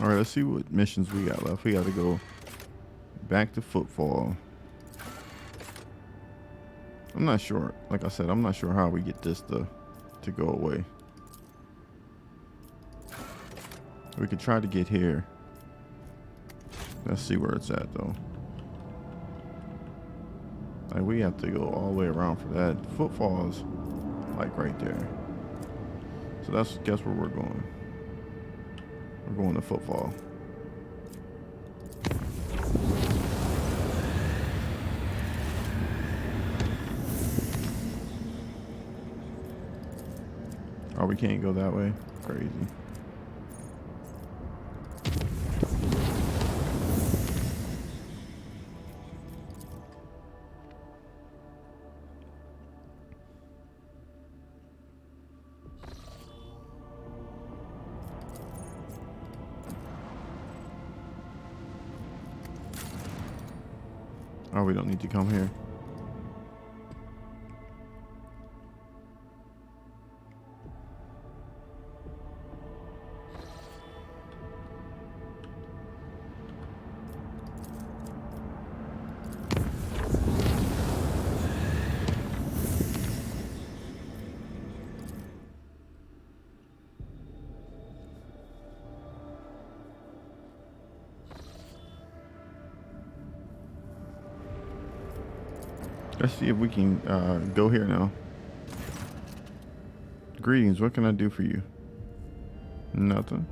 All right, let's see what missions we got left. We got to go back to Footfall. I'm not sure. Like I said, I'm not sure how we get this to go away. We could try to get here. Let's see where it's at though. Like we have to go all the way around for that. Footfalls, like right there. So that's guess where we're going. We're going to Footfall. Oh, we can't go that way? Crazy. Oh, we don't need to come here. Let's see if we can go here now. Greetings, what can I do for you? Nothing.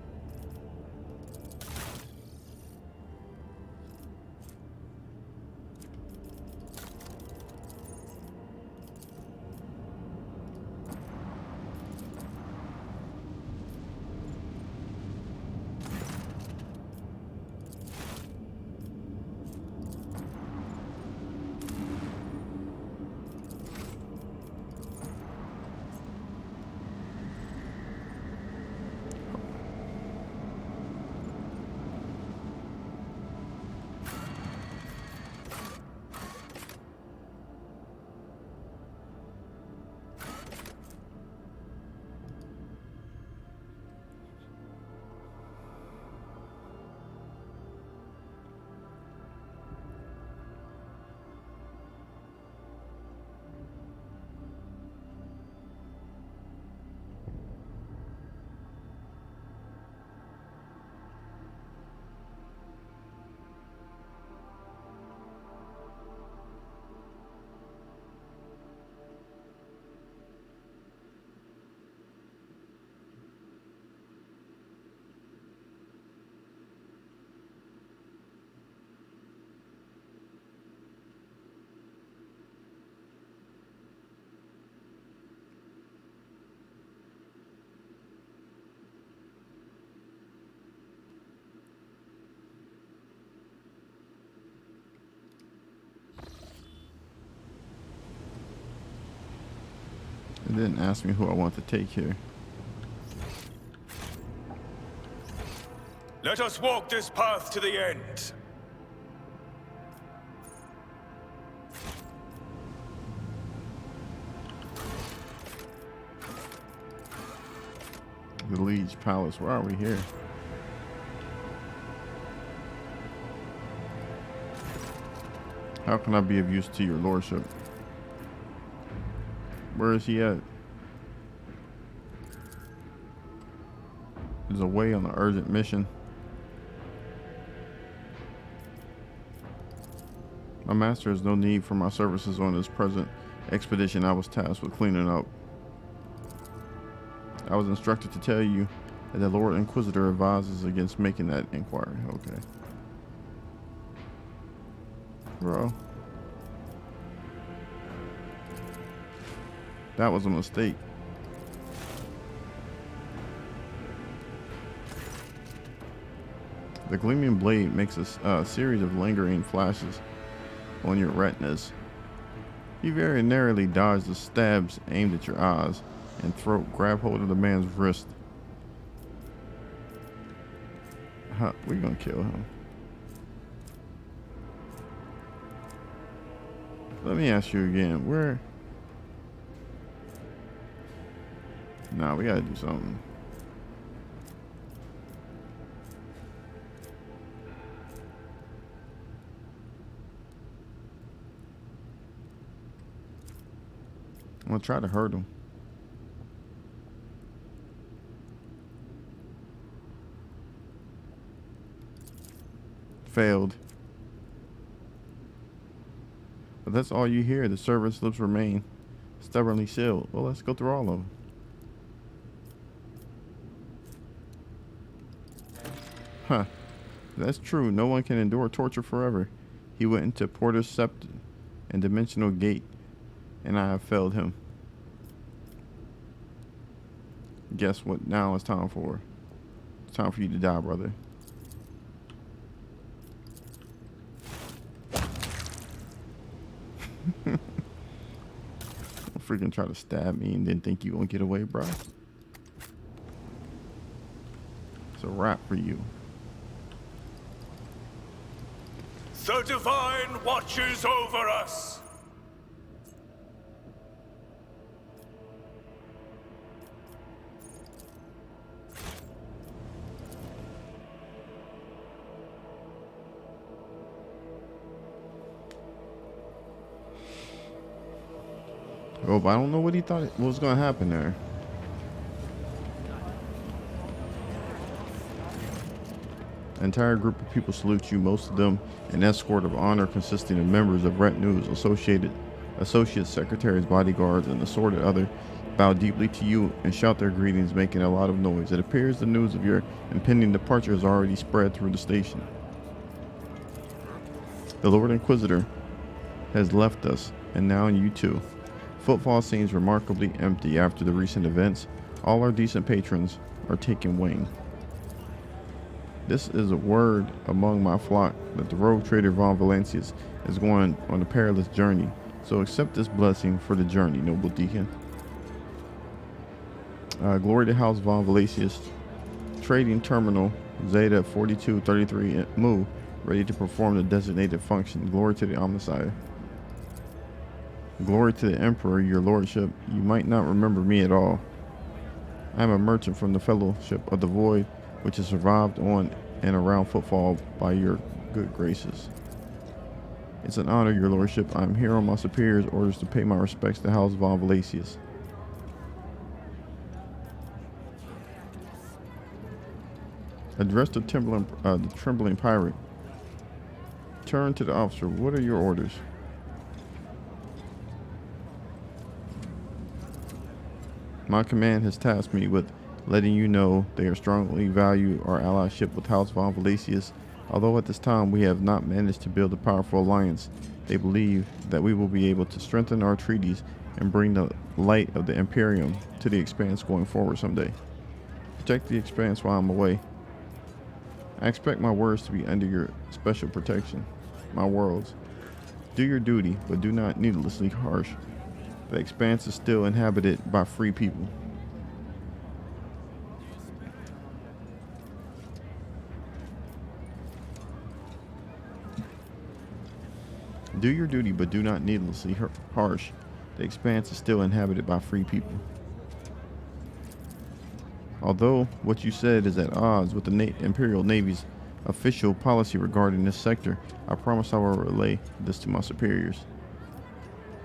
It didn't ask me who I want to take here. Let us walk this path to the end. The Liege Palace. Why are we here? How can I be of use to your lordship? Where is he at? He's away on an urgent mission. My master has no need for my services on this present expedition. I was tasked with cleaning up. I was instructed to tell you that the Lord Inquisitor advises against making that inquiry. Okay. Bro. That was a mistake. The gleaming blade makes a series of lingering flashes on your retinas. You very narrowly dodge the stabs aimed at your eyes and throat. Grab hold of the man's wrist. Huh, we're gonna kill him. Let me ask you again, where? Nah, we gotta do something. gonna try to hurt him. Failed. But that's all you hear. The servant's lips remain stubbornly sealed. Well, let's go through all of them. Huh. That's true. No one can endure torture forever. He went into Porter's Sept and Dimensional Gate, and I have failed him. Guess what? Now it's time for you to die, brother. Don't freaking try to stab me and then think you gonna get away, bro. It's a wrap for you. The Divine watches over us. Oh, but I don't know what he thought what was gonna happen there. An entire group of people salute you, most of them an escort of honor consisting of members of retinues, associates, secretaries, bodyguards, and assorted other bow deeply to you and shout their greetings, making a lot of noise. It appears the news of your impending departure has already spread through the station. The Lord Inquisitor has left us, and now you too. Footfall seems remarkably empty after the recent events. All our decent patrons are taking wing. This is a word among my flock that the rogue trader Von Valancius is going on a perilous journey. So accept this blessing for the journey, noble deacon. Glory to House Von Valancius. Trading Terminal Zeta 4233 Mu, ready to perform the designated function. Glory to the Omnissiah. Glory to the Emperor, your lordship. You might not remember me at all. I am a merchant from the Fellowship of the Void, which has survived on and around Footfall by your good graces. It's an honor, your lordship. I am here on my superior's orders to pay my respects to House Von Valancius. Address the trembling pirate. Turn to the officer. What are your orders? My command has tasked me with letting you know they are strongly value our allyship with House Von Valancius. Although at this time we have not managed to build a powerful alliance, they believe that we will be able to strengthen our treaties and bring the light of the Imperium to the Expanse going forward someday. Protect the Expanse while I'm away. I expect my words to be under your special protection. My worlds. Do your duty, but do not needlessly harsh. The Expanse is still inhabited by free people. Do your duty, but do not needlessly harsh. The Expanse is still inhabited by free people. Although what you said is at odds with the Imperial Navy's official policy regarding this sector, I promise I will relay this to my superiors.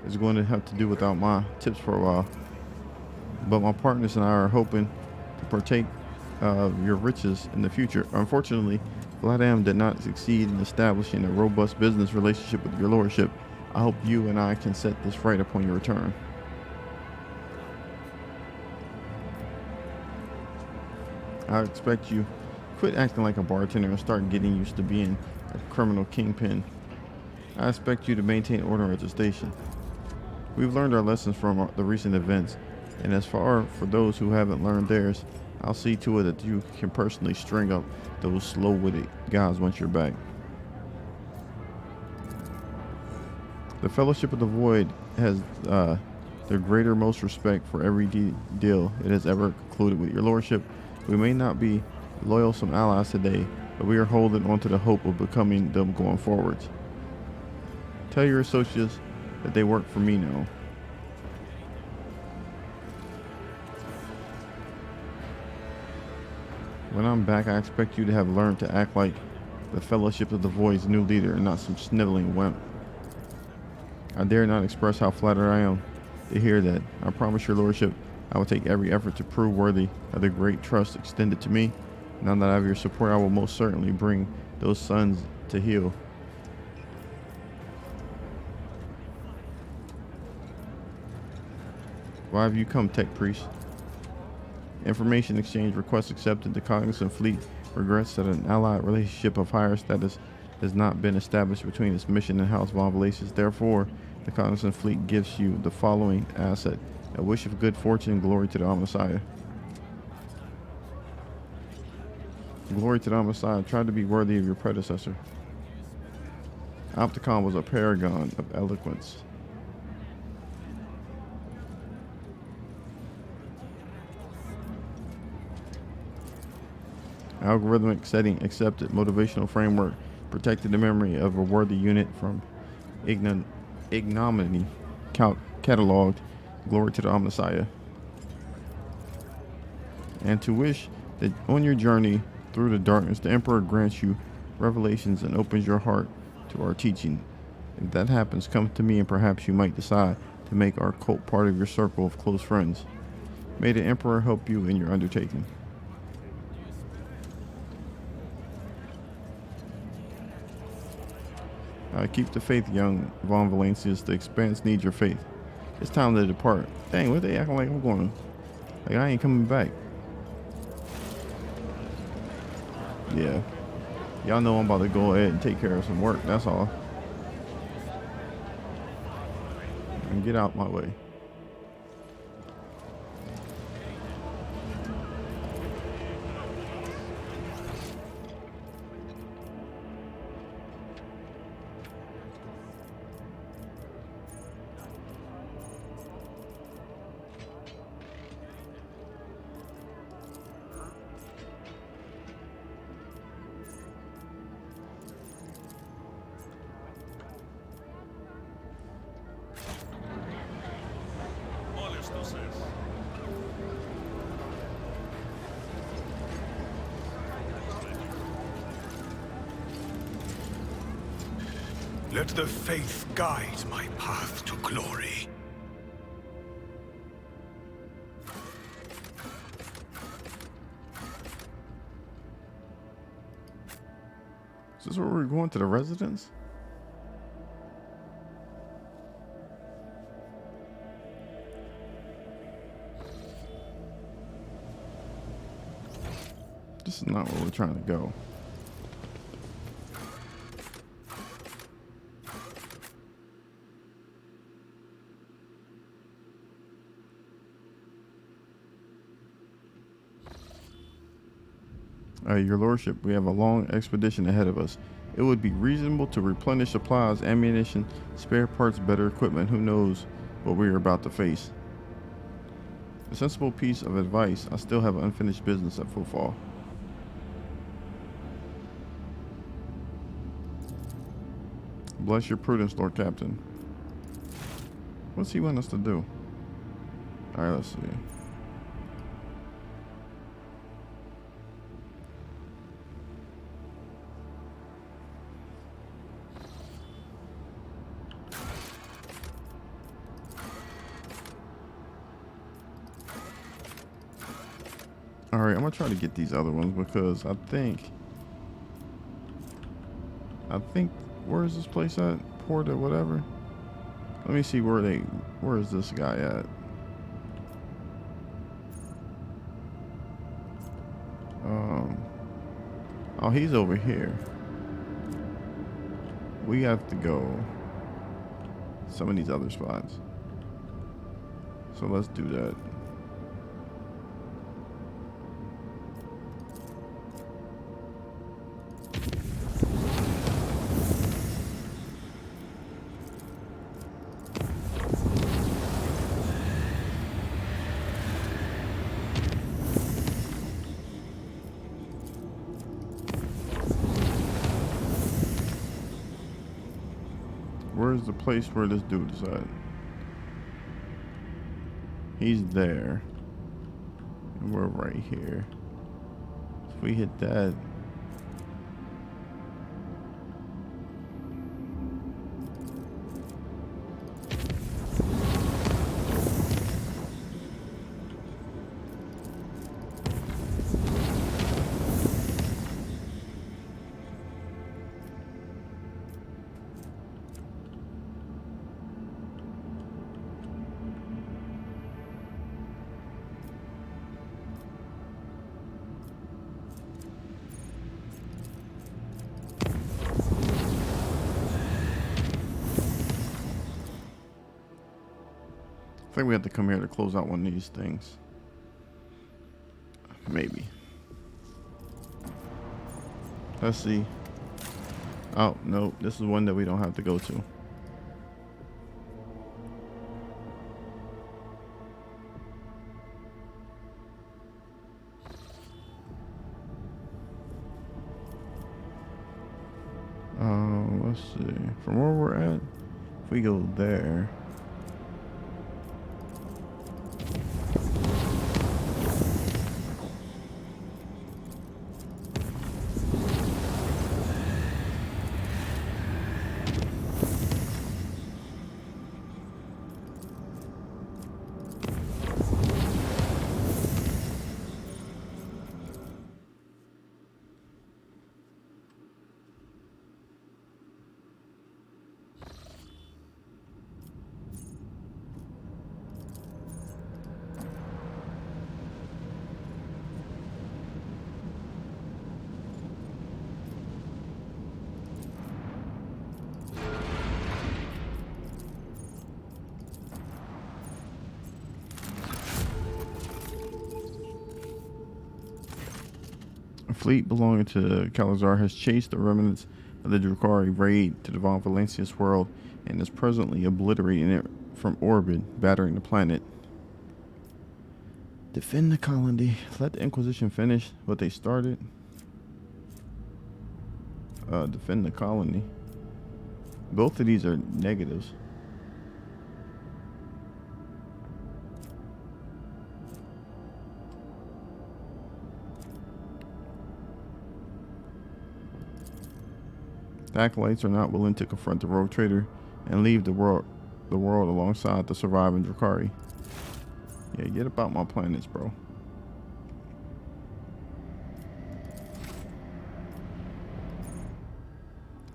It's going to have to do without my tips for a while, but my partners and I are hoping to partake of your riches in the future. Unfortunately, Vladam did not succeed in establishing a robust business relationship with your lordship. I hope you and I can set this right upon your return. I expect you quit acting like a bartender and start getting used to being a criminal kingpin. I expect you to maintain order at the station. We've learned our lessons from the recent events, and as far for those who haven't learned theirs, I'll see to it that you can personally string up those slow-witted guys once you're back. The Fellowship of the Void has their greater most respect for every deal it has ever concluded with your lordship. We may not be loyalsome allies today, but we are holding on to the hope of becoming them going forwards. Tell your associates that they work for me now. When I'm back, I expect you to have learned to act like the Fellowship of the Void's new leader and not some sniveling wimp. I dare not express how flattered I am to hear that. I promise your lordship I will take every effort to prove worthy of the great trust extended to me. Now that I have your support, I will most certainly bring those sons to heel. Why have you come, Tech Priest? Information exchange request accepted. The Cognizant Fleet regrets that an allied relationship of higher status has not been established between its mission and House Von Valacius. Therefore, the Cognizant Fleet gives you the following asset: a wish of good fortune and glory to the Messiah. Glory to the Messiah. Try to be worthy of your predecessor. Opticon was a paragon of eloquence. Algorithmic setting accepted. Motivational framework protected the memory of a worthy unit from ignominy. Cataloged. Glory to the Messiah. And to wish that on your journey through the darkness, the Emperor grants you revelations and opens your heart to our teaching. If that happens, come to me and perhaps you might decide to make our cult part of your circle of close friends. May the Emperor help you in your undertaking. Keep the faith, young Von Valacius. The Expanse needs your faith. It's time to depart. Dang, what they acting like I'm going? Like I ain't coming back. Yeah. Y'all know I'm about to go ahead and take care of some work. That's all. And get out my way. Let the faith guide my path to glory. Is this where we're going, to the residence? This is not where we're trying to go. Your lordship, we have a long expedition ahead of us. It would be reasonable to replenish supplies, ammunition, spare parts, better equipment. Who knows what we are about to face? A sensible piece of advice. I still have unfinished business at Footfall. Bless your prudence, Lord Captain. What's he want us to do? Alright, let's see. Alright, I'm gonna try to get these other ones because I think where is this place at? Port or whatever. Let me see where is this guy at? Oh, he's over here. We have to go some of these other spots. So let's do that. Where's the place where this dude is at? He's there. And we're right here. If we hit that. think we have to come here to close out one of these things. Maybe. Let's see. Oh, no. This is one that we don't have to go to. Let's see. From where we're at, if we go there. A fleet belonging to Calazar has chased the remnants of the Drukhari raid to the Von Valencius world and is presently obliterating it from orbit, battering the planet. Defend the colony. Let the Inquisition finish what they started. Defend the colony. Both of these are negatives. The Acolytes are not willing to confront the rogue trader and leave the world alongside the surviving Drukhari. Yeah, get about my planets, bro.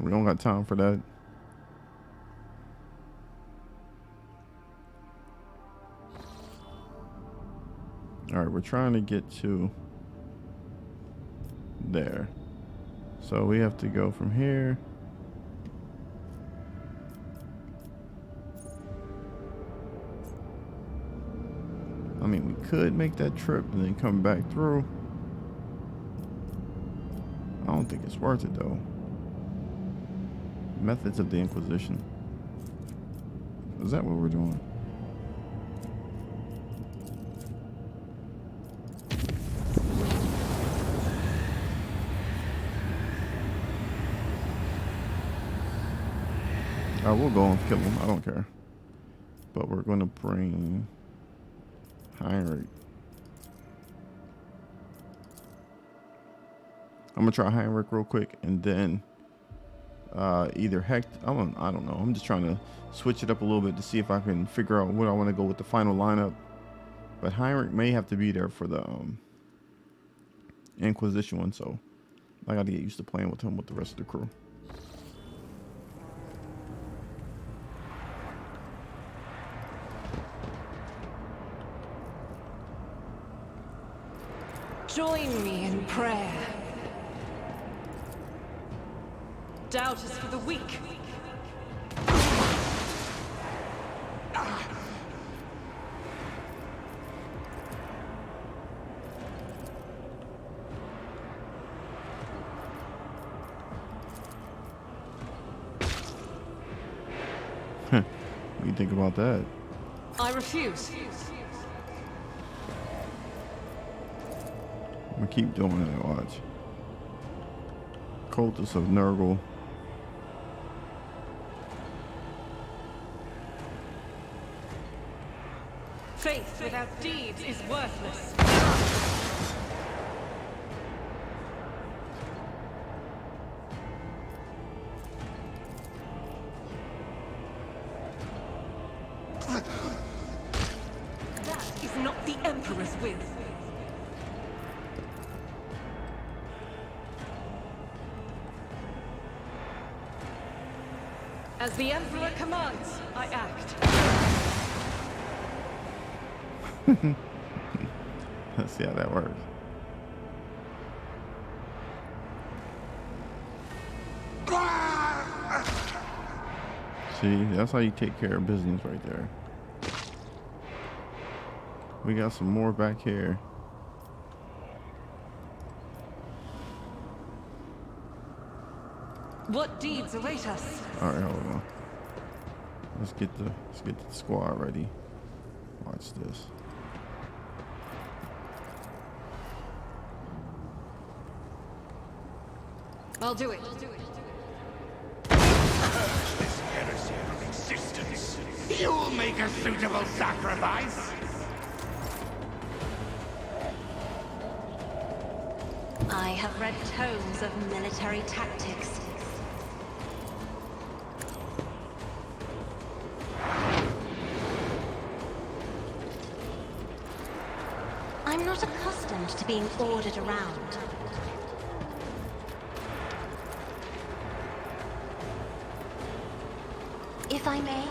We don't got time for that. Alright, we're trying to get to there. So we have to go from here. I mean, we could make that trip and then come back through. I don't think it's worth it though. Methods of the Inquisition. Is that what we're doing? We'll go and kill him. I don't care. But we're going to bring Heinrich. I'm going to try Heinrich real quick and then either Hecht. I don't know. I'm just trying to switch it up a little bit to see if I can figure out what I want to go with the final lineup. But Heinrich may have to be there for the Inquisition one, so I got to get used to playing with him with the rest of the crew. Join me in prayer. Doubt is for the weak. What do you think about that? I refuse. I'm gonna keep doing it, watch. Cultus of Nurgle. Faith without deeds is worthless. That is not the Emperor's will. As the Emperor commands, I act. Let's see how that works. See, that's how you take care of business right there. We got some more back here. What deeds await us? All right, hold on. Let's get the squad ready. Watch this. I'll do it. This heresy of existence. You'll make a suitable sacrifice. I have read tomes of military tactics. I'm not accustomed to being ordered around. If I may.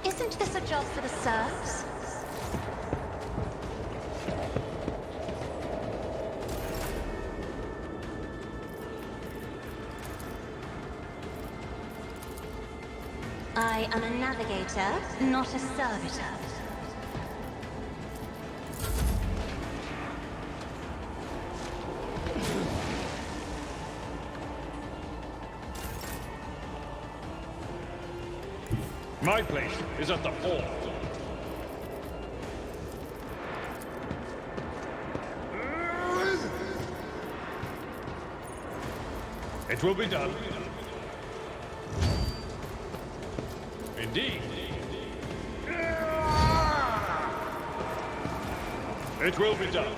Isn't this a job for the serfs? I am a navigator, not a servitor. My place is at the fort. It will be done. Indeed. It will be done.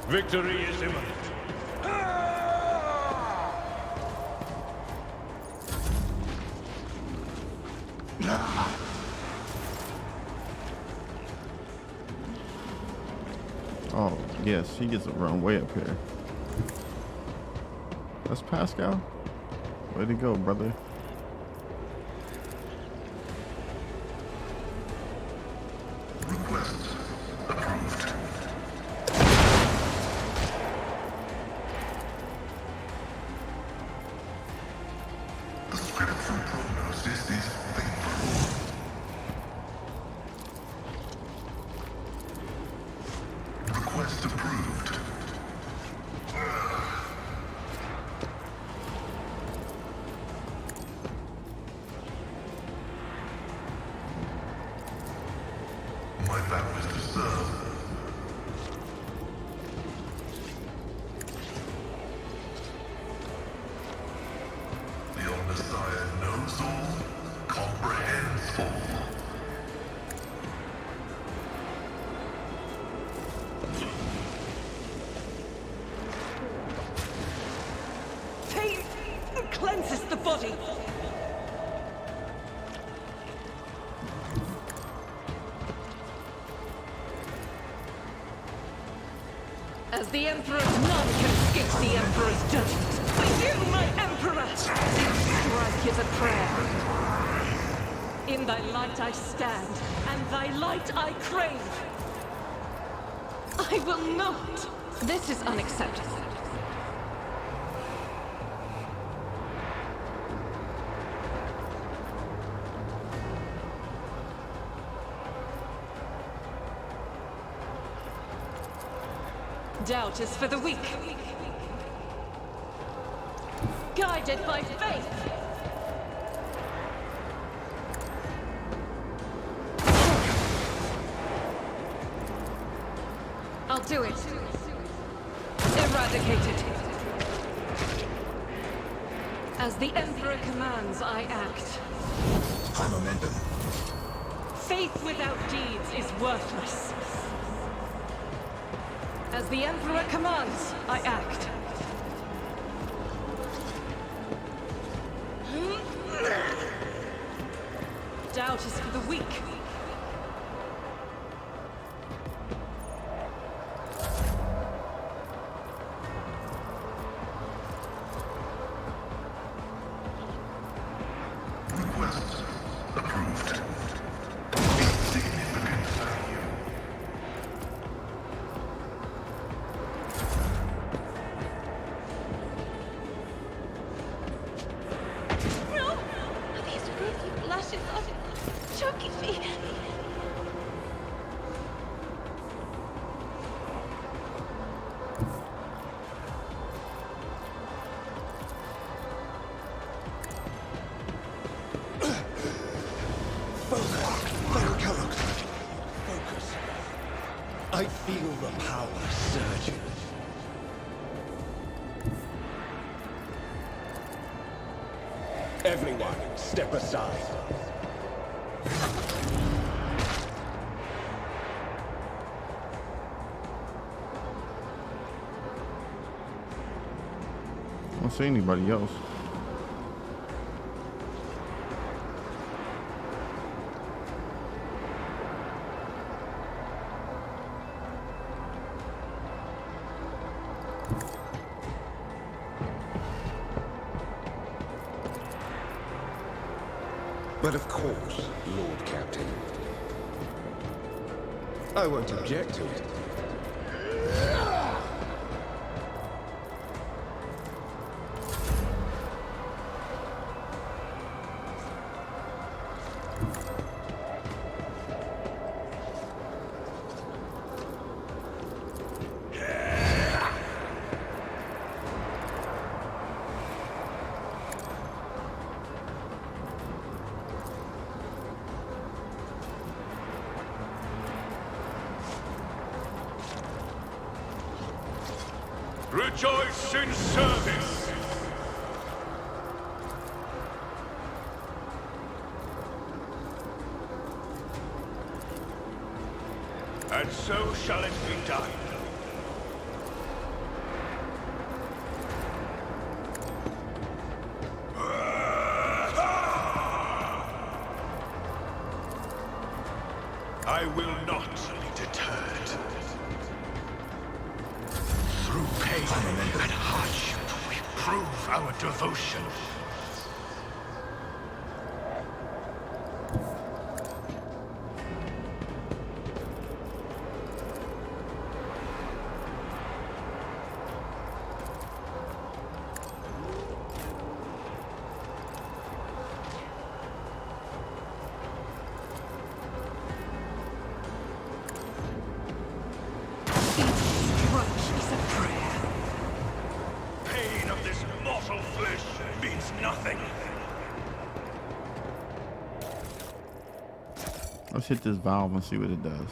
Victory is imminent. Oh, yes, he gets to run way up here. That's Pascal. Way to go, brother. Request approved. The script from prognosis is favorable. Request approved. My vow is to serve. The old Messiah knows all, comprehends all. Faith cleanses the body. As the Emperor's none can escape the Emperor's judgment. But you, my Emperor, strike is a prayer. In thy light I stand, and thy light I crave. I will not. This is unacceptable. Doubt is for the weak. Guided by faith. I'll do it. Eradicate it. As the Emperor commands, I act. High momentum. Faith without deeds is worthless. As the Emperor commands, I act. Doubt is for the weak. flesh is on choking me. Focus. I feel the power surging. Everyone, step aside. I don't see anybody else. But of course, Lord Captain. I won't object to it. Rejoice in service! And so shall it be done. I will not be deterred. Through pain and hardship, we prove our devotion. Pain of this mortal flesh means nothing. Let's hit this valve and see what it does.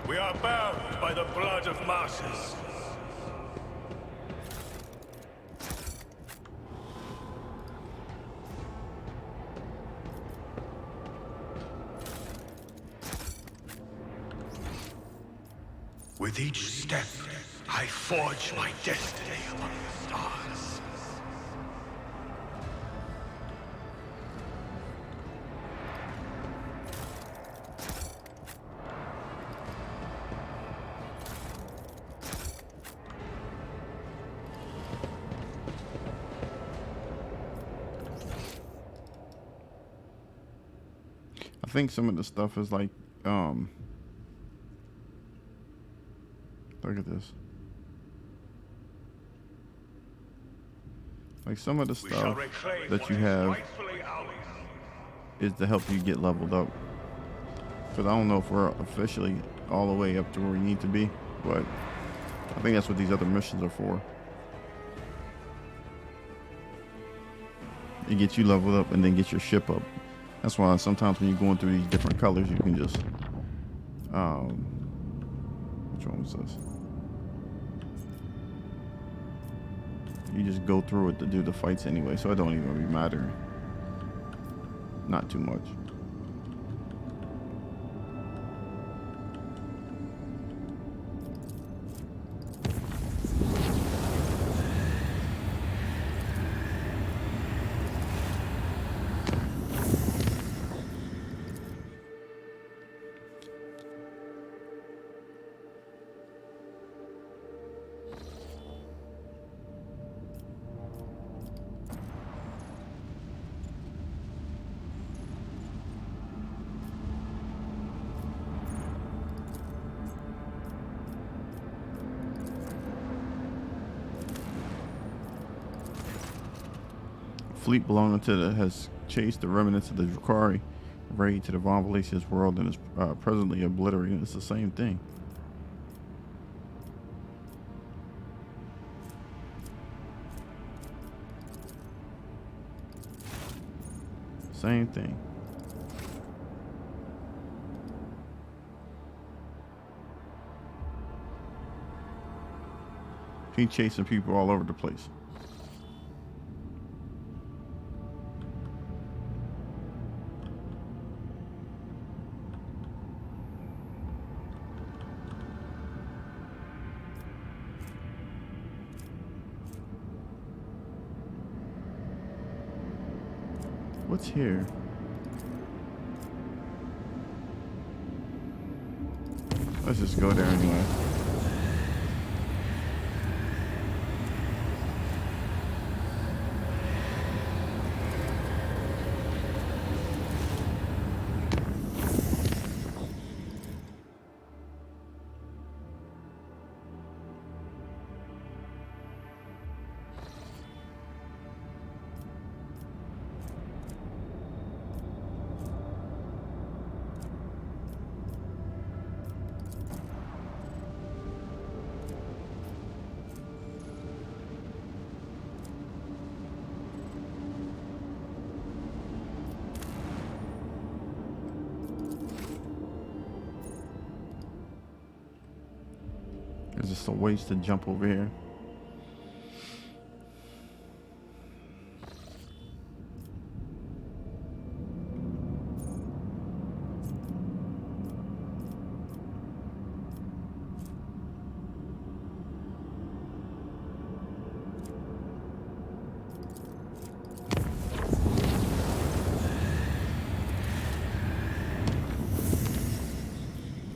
We are bound by the blood of martyrs. With each step, I forge my destiny among the stars. I think some of the stuff is like, look at this. Like some of the We shall stuff reclaim that what you is have rightfully ours. is to help you get leveled up. Because I don't know if we're officially all the way up to where we need to be, but I think that's what these other missions are for. It gets you leveled up and then get your ship up. That's why sometimes when you're going through these different colors, you can just, which one was this? You just go through it to do the fights anyway, so it don't even really matter. Not too much. fleet belonging to the has chased the remnants of the Drukhari raid to the Von Valesius world and is presently obliterating. It's the same thing. Same thing. He chasing people all over the place. What's here? Let's just go there anyway. It's just a waste to jump over here.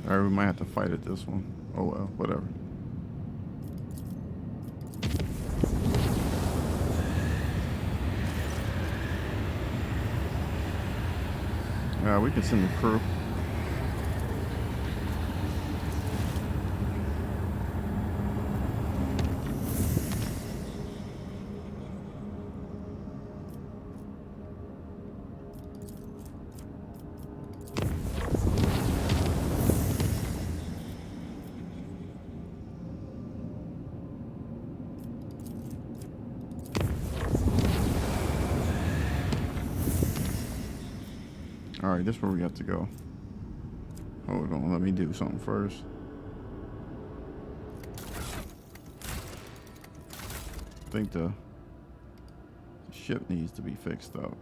Alright, we might have to fight at this one. Oh well, whatever. We can send the crew. Alright, this is where we have to go. Hold on, let me do something first. I think the ship needs to be fixed up.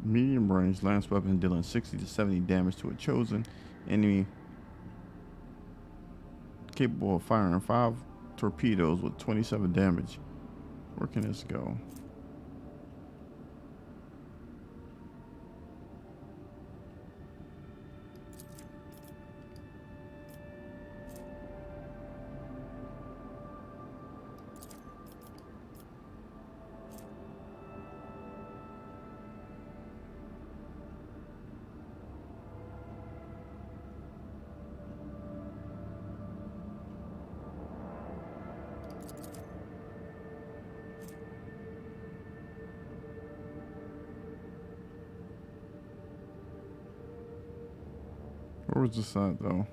Medium range lance weapon dealing 60 to 70 damage to a chosen enemy, capable of firing 5 torpedoes with 27 damage. Where can this go? Where was this at though?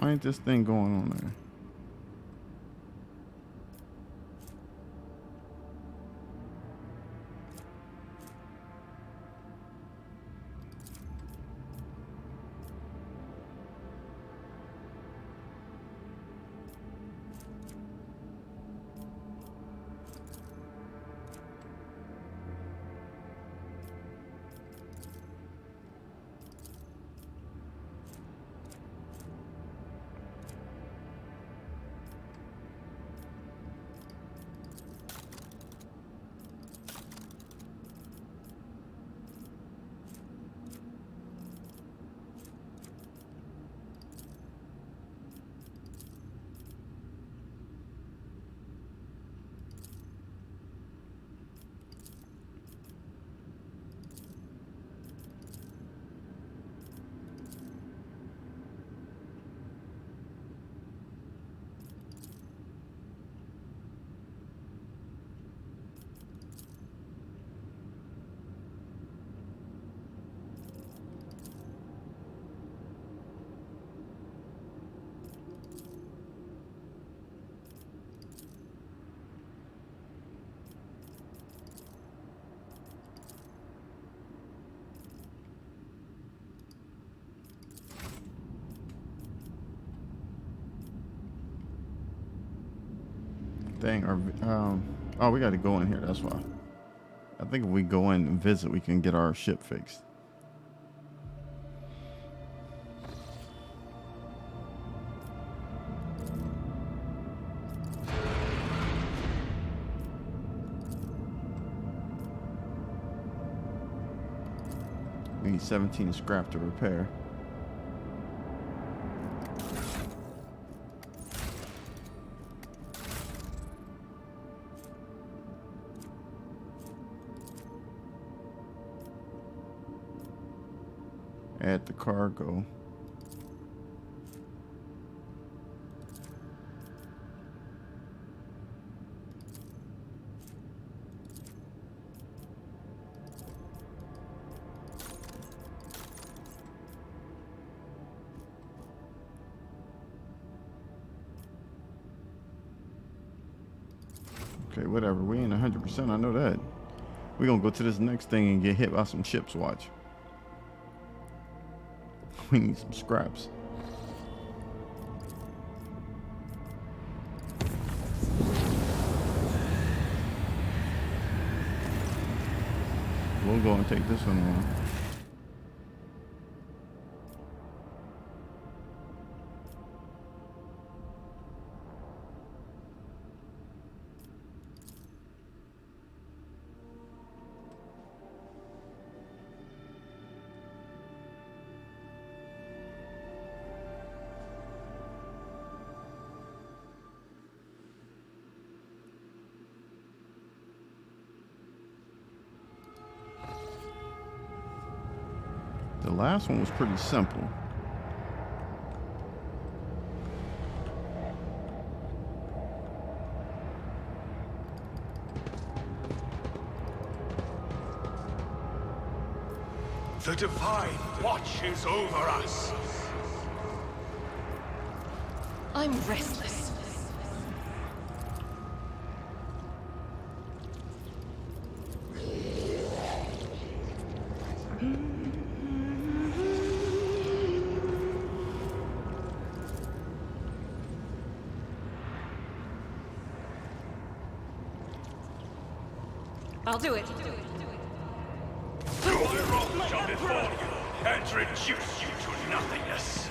Why ain't this thing going on there? Dang, oh, we got to go in here. That's why. I think if we go in and visit, we can get our ship fixed. We need 17 scrap to repair. Add the cargo. Okay, whatever. We ain't 100%. I know that. We're gonna go to this next thing and get hit by some ships. Watch. We need some scraps. We'll go and take this one on. The last one was pretty simple. The Divine watches over us. I'm restless. I'll do it. Do I wrong shall before you and reduce you to nothingness?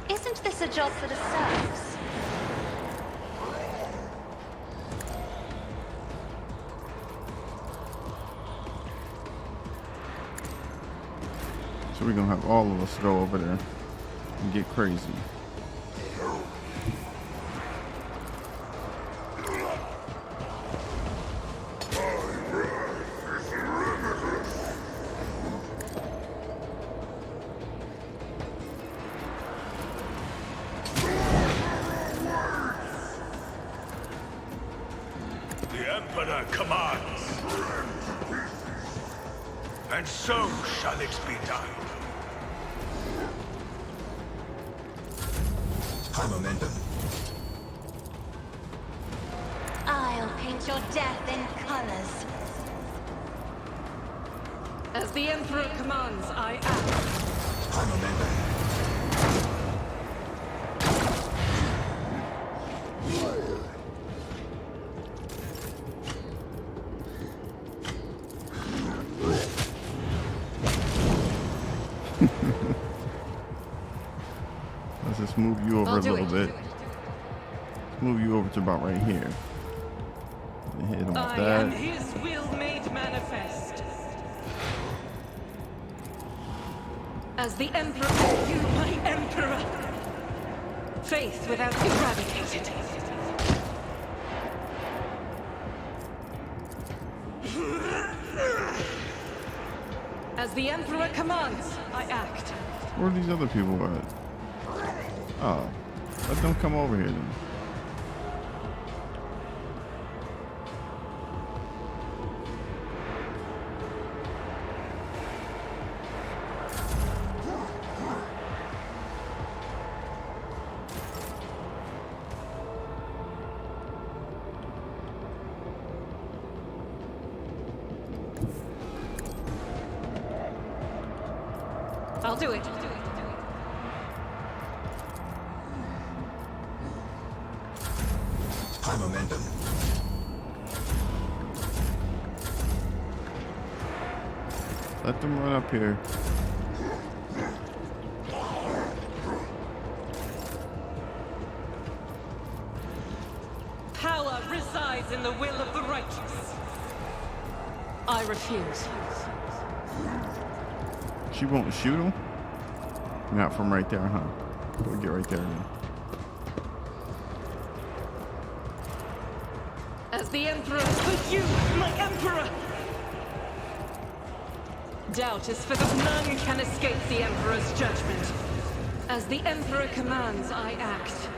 Isn't this a job for the serfs? So we're gonna have all of us go over there and get crazy. The Emperor commands. And so shall it be done. High momentum. I'll paint your death in colors. As the Emperor commands, I act. High momentum. Let's just move you over I'll a do little it. bit. Move you over to about right here. And hit him with I that. am his will made manifest. As the Emperor, you, my Emperor. Faith without eradicated. As the Emperor commands, I act. Where are these other people at? Oh, let them come over here then. I'll do it. High momentum. Let them run up here. Power resides in the will of the righteous. I refuse. She won't shoot him? Not from right there, huh? We'll get right there then. As the Emperor, for you, my Emperor! Doubt is for the none can escape the Emperor's judgment. As the Emperor commands, I act.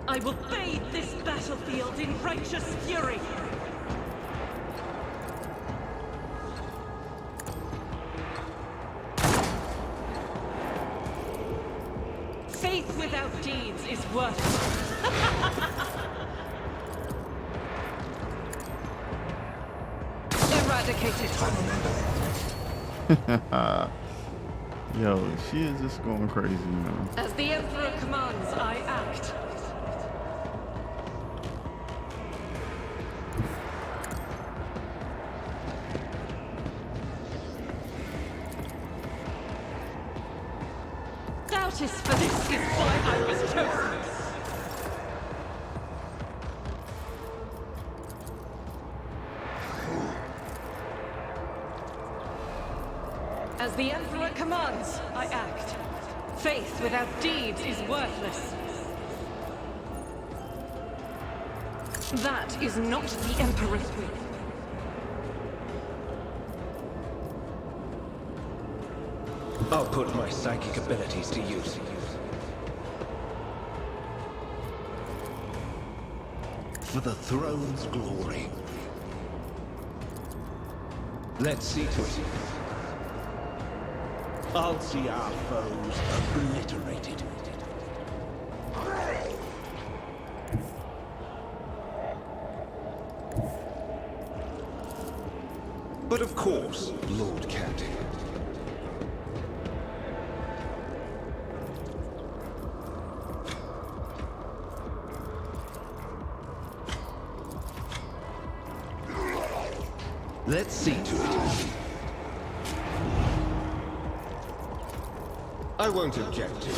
I will bathe this battlefield in righteous fury. Faith without deeds is worthless. Eradicated. Yo, she is just going crazy, man. As the Emperor commands, I act. Doubt is for this is why I was chosen. As the Emperor commands, I act. Faith without deeds is worthless. That is not the Emperor's will. I'll put my psychic abilities to use. For the throne's glory. Let's see to it. I'll see our foes obliterated. But of course, Lord Captain. Let's see to it. I won't object to it.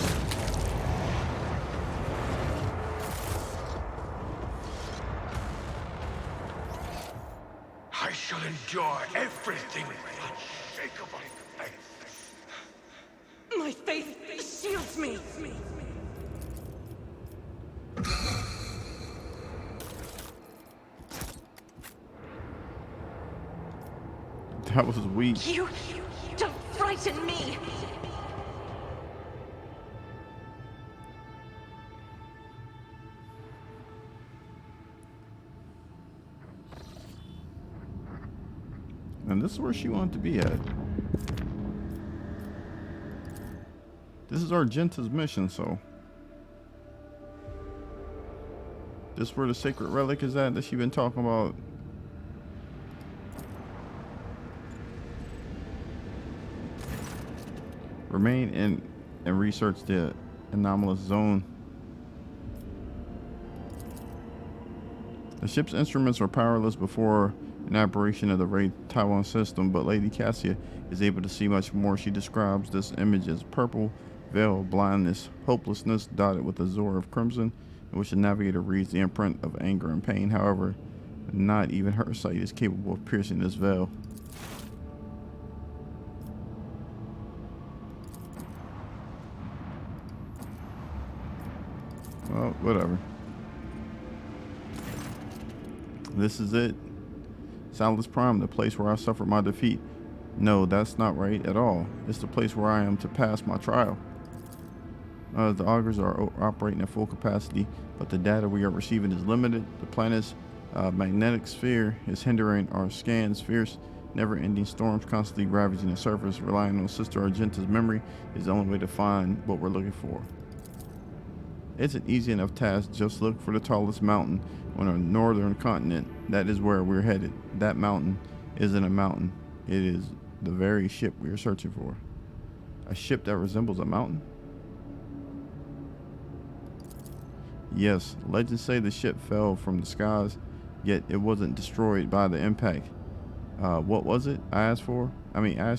I shall endure everything with unshakable faith. My faith shields me. That was weak. You don't frighten me. And this is where she wanted to be at. This is Argenta's mission, so. This is where the sacred relic is at that she's been talking about. Remain in and research the anomalous zone. The ship's instruments are powerless before an aberration of the Ray Taiwan system, but Lady Cassia is able to see much more. She describes this image as purple veil of blindness, hopelessness dotted with a zora of crimson, in which the navigator reads the imprint of anger and pain. However, not even her sight is capable of piercing this veil. Well, whatever. This is it. Salus Prime, the place where I suffered my defeat. No, that's not right at all. It's the place where I am to pass my trial. The augurs are operating at full capacity, but the data we are receiving is limited. The planet's magnetic sphere is hindering our scans. Fierce, never-ending storms constantly ravaging the surface. Relying on Sister Argenta's memory is the only way to find what we're looking for. It's an easy enough task. Just look for the tallest mountain on our northern continent. That is where we're headed. That mountain isn't a mountain. It is the very ship we are searching for. A ship that resembles a mountain? Yes, legends say the ship fell from the skies, yet it wasn't destroyed by the impact. What was it? I ask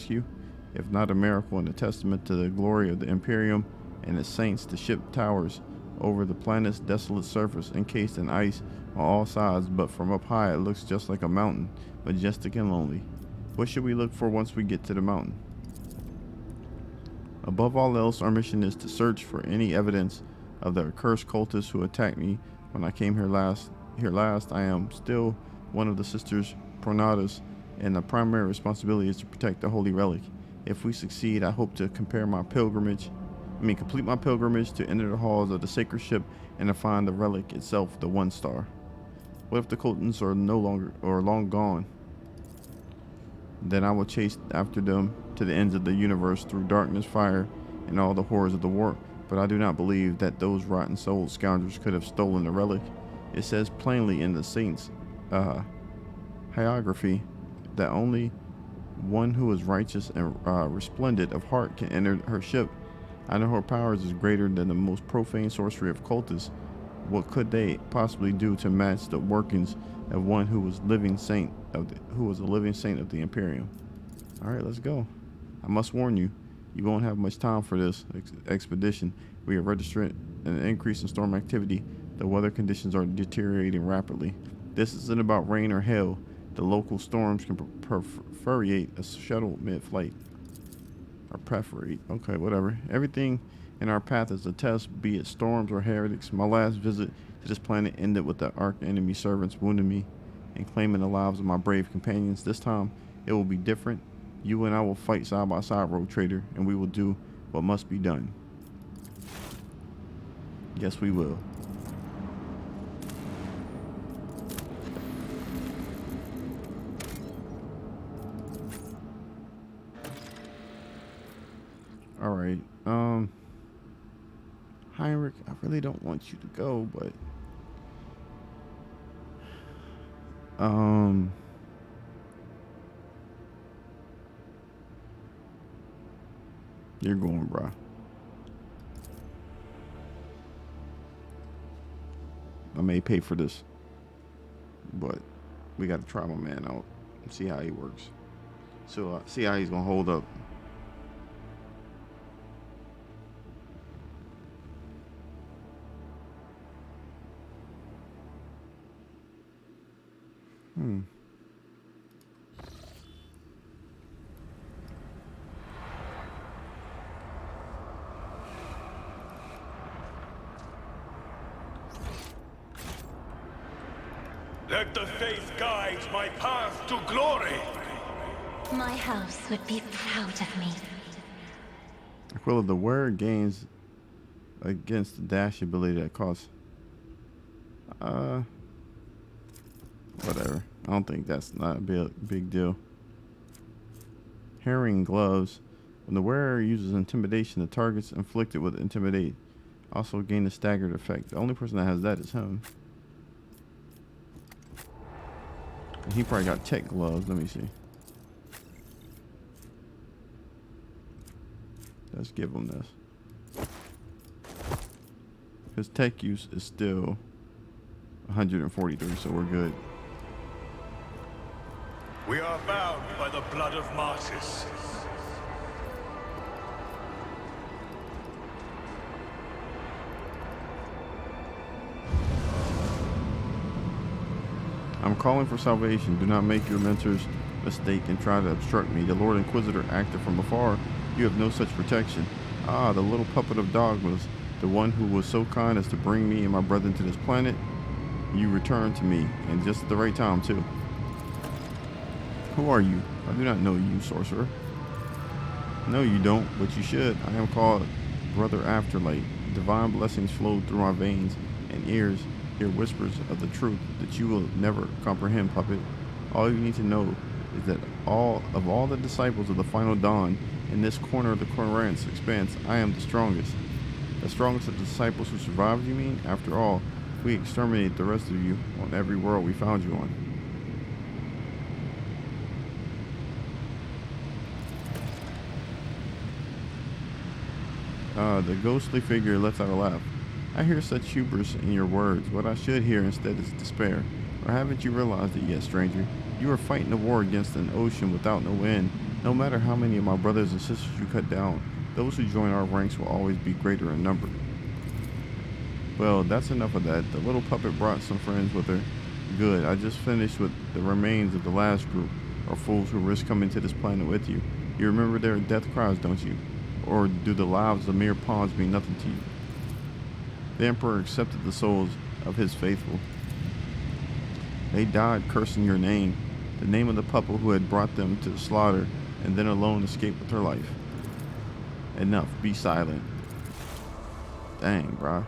you. If not a miracle and a testament to the glory of the Imperium and its saints, the ship towers over the planet's desolate surface, encased in ice on all sides, but from up high it looks just like a mountain, majestic and lonely. What should we look for once we get to the mountain? Above all else, our mission is to search for any evidence of the accursed cultists who attacked me when I came here last. I am still one of the Sisters Pronatas, and the primary responsibility is to protect the holy relic. If we succeed, I hope to complete my pilgrimage to enter the halls of the sacred ship and to find the relic itself, the One Star. What if the cultists are long gone? Then I will chase after them to the ends of the universe through darkness, fire, and all the horrors of the war. But I do not believe that those rotten-souled scoundrels could have stolen the relic. It says plainly in the saint's hagiography that only one who is righteous and resplendent of heart can enter her ship. I know her powers is greater than the most profane sorcery of cultists. What could they possibly do to match the workings of one who was a living saint of the Imperium? All right, let's go. I must warn you, you won't have much time for this expedition. We are registering an increase in storm activity. The weather conditions are deteriorating rapidly. This isn't about rain or hail. The local storms can perforate a shuttle mid-flight. Or perforate. Okay, whatever. Everything in our path is a test, be it storms or heretics. My last visit to this planet ended with the arch-enemy servants wounding me and claiming the lives of my brave companions. This time, it will be different. You and I will fight side by side, Rogue Trader, and we will do what must be done. Yes, we will. All right. Heinrich, I really don't want you to go, but you're going, bruh. I may pay for this, but we got to try my man out and see how he works. So see how he's gonna hold up. Let the faith guide my path to glory. My house would be proud of me. Aquila, the wearer gains against the dash ability that costs. Whatever. I don't think that's not a big deal. Herring gloves. When the wearer uses intimidation, the targets inflicted with intimidate also gain a staggered effect. The only person that has that is him. And he probably got tech gloves. Let me see. Let's give him this. His tech use is still 143, so we're good. We are bound by the blood of martyrs. I'm calling for salvation. Do not make your mentor's mistake and try to obstruct me. The Lord Inquisitor acted from afar. You have no such protection. Ah, the little puppet of dogmas, the one who was so kind as to bring me and my brethren to this planet. You returned to me, and just at the right time, too. Who are you? I do not know you, sorcerer. No, you don't, but you should. I am called Brother Afterlight. Divine blessings flow through my veins, and ears hear whispers of the truth that you will never comprehend, puppet. All you need to know is that all the disciples of the final dawn in this corner of the Corinthians expanse, I am the strongest. The strongest of the disciples who survived, you mean? After all, we exterminated the rest of you on every world we found you on. The ghostly figure lets out a laugh. I hear such hubris in your words. What I should hear instead is despair. Or haven't you realized it yet, stranger? You are fighting a war against an ocean without no end. No matter how many of my brothers and sisters you cut down, those who join our ranks will always be greater in number. Well, that's enough of that. The little puppet brought some friends with her. Good. I just finished with the remains of the last group, or fools who risk coming to this planet with you. You remember their death cries, don't you? Or do the lives of mere pawns mean nothing to you? The Emperor accepted the souls of his faithful. They died cursing your name, the name of the puppet who had brought them to the slaughter, and then alone escaped with her life. Enough, be silent. Dang, brah.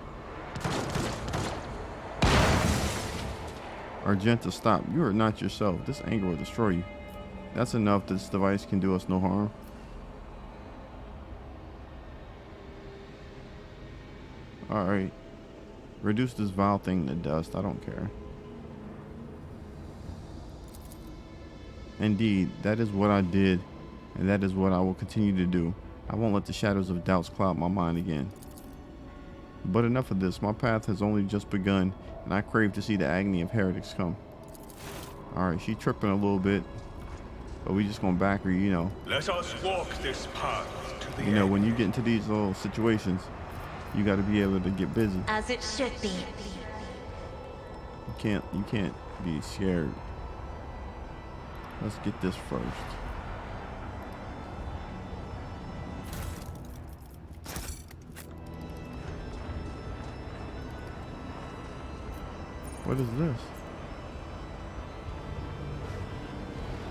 Argenta, stop. You are not yourself. This anger will destroy you. That's enough. This device can do us no harm. Alright. Reduce this vile thing to dust. I don't care. Indeed, that is what I did, and that is what I will continue to do. I won't let the shadows of doubts cloud my mind again. But enough of this. My path has only just begun, and I crave to see the agony of heretics come. Alright, she tripping a little bit, but we just gonna back her, you know. Let us walk this path to the You know, end. when you get into these little situations, you got to be able to get busy. As it should be. You can't be scared. Let's get this first. What is this?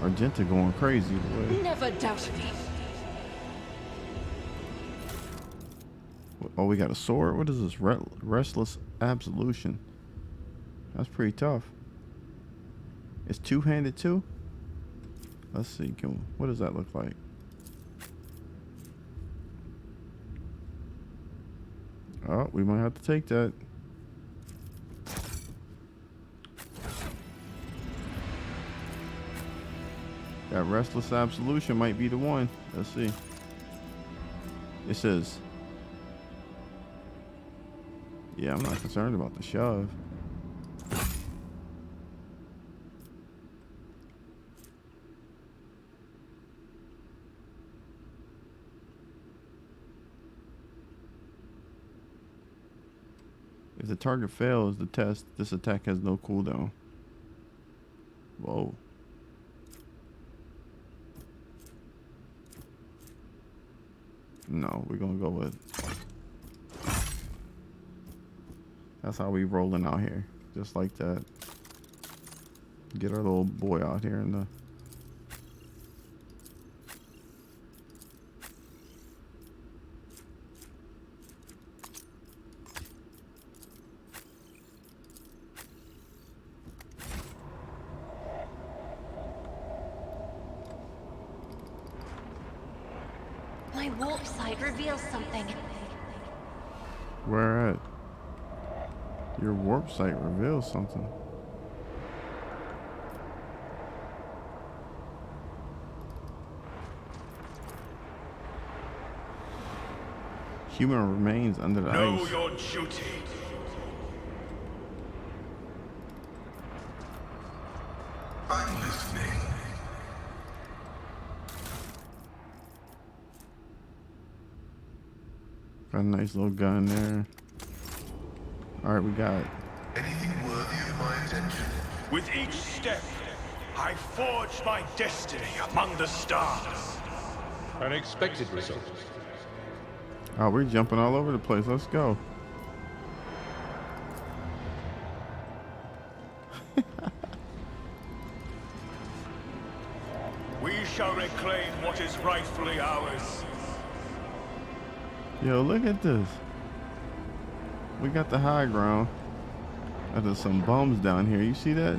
Argenta going crazy the way. Never doubt me. Oh, we got a sword? What is this? Restless Absolution. That's pretty tough. It's two-handed too? Let's see. What does that look like? Oh, we might have to take that. That Restless Absolution might be the one. Let's see. It says... Yeah, I'm not concerned about the shove. If the target fails the test, this attack has no cooldown. Whoa. No, we're gonna go with... That's how we rolling out here. Just like that. Get our little boy out here in the. My warp sight reveals something. Where at? Your warp sight reveals something. Human remains under the Know ice. your duty. I'm listening. Got a nice little gun there. Alright, we got it. Anything worthy of my attention? With each step, I forge my destiny among the stars. An expected result. Oh, we're jumping all over the place. Let's go. We shall reclaim what is rightfully ours. Yo, look at this. We got the high ground. There's some bums down here. You see that?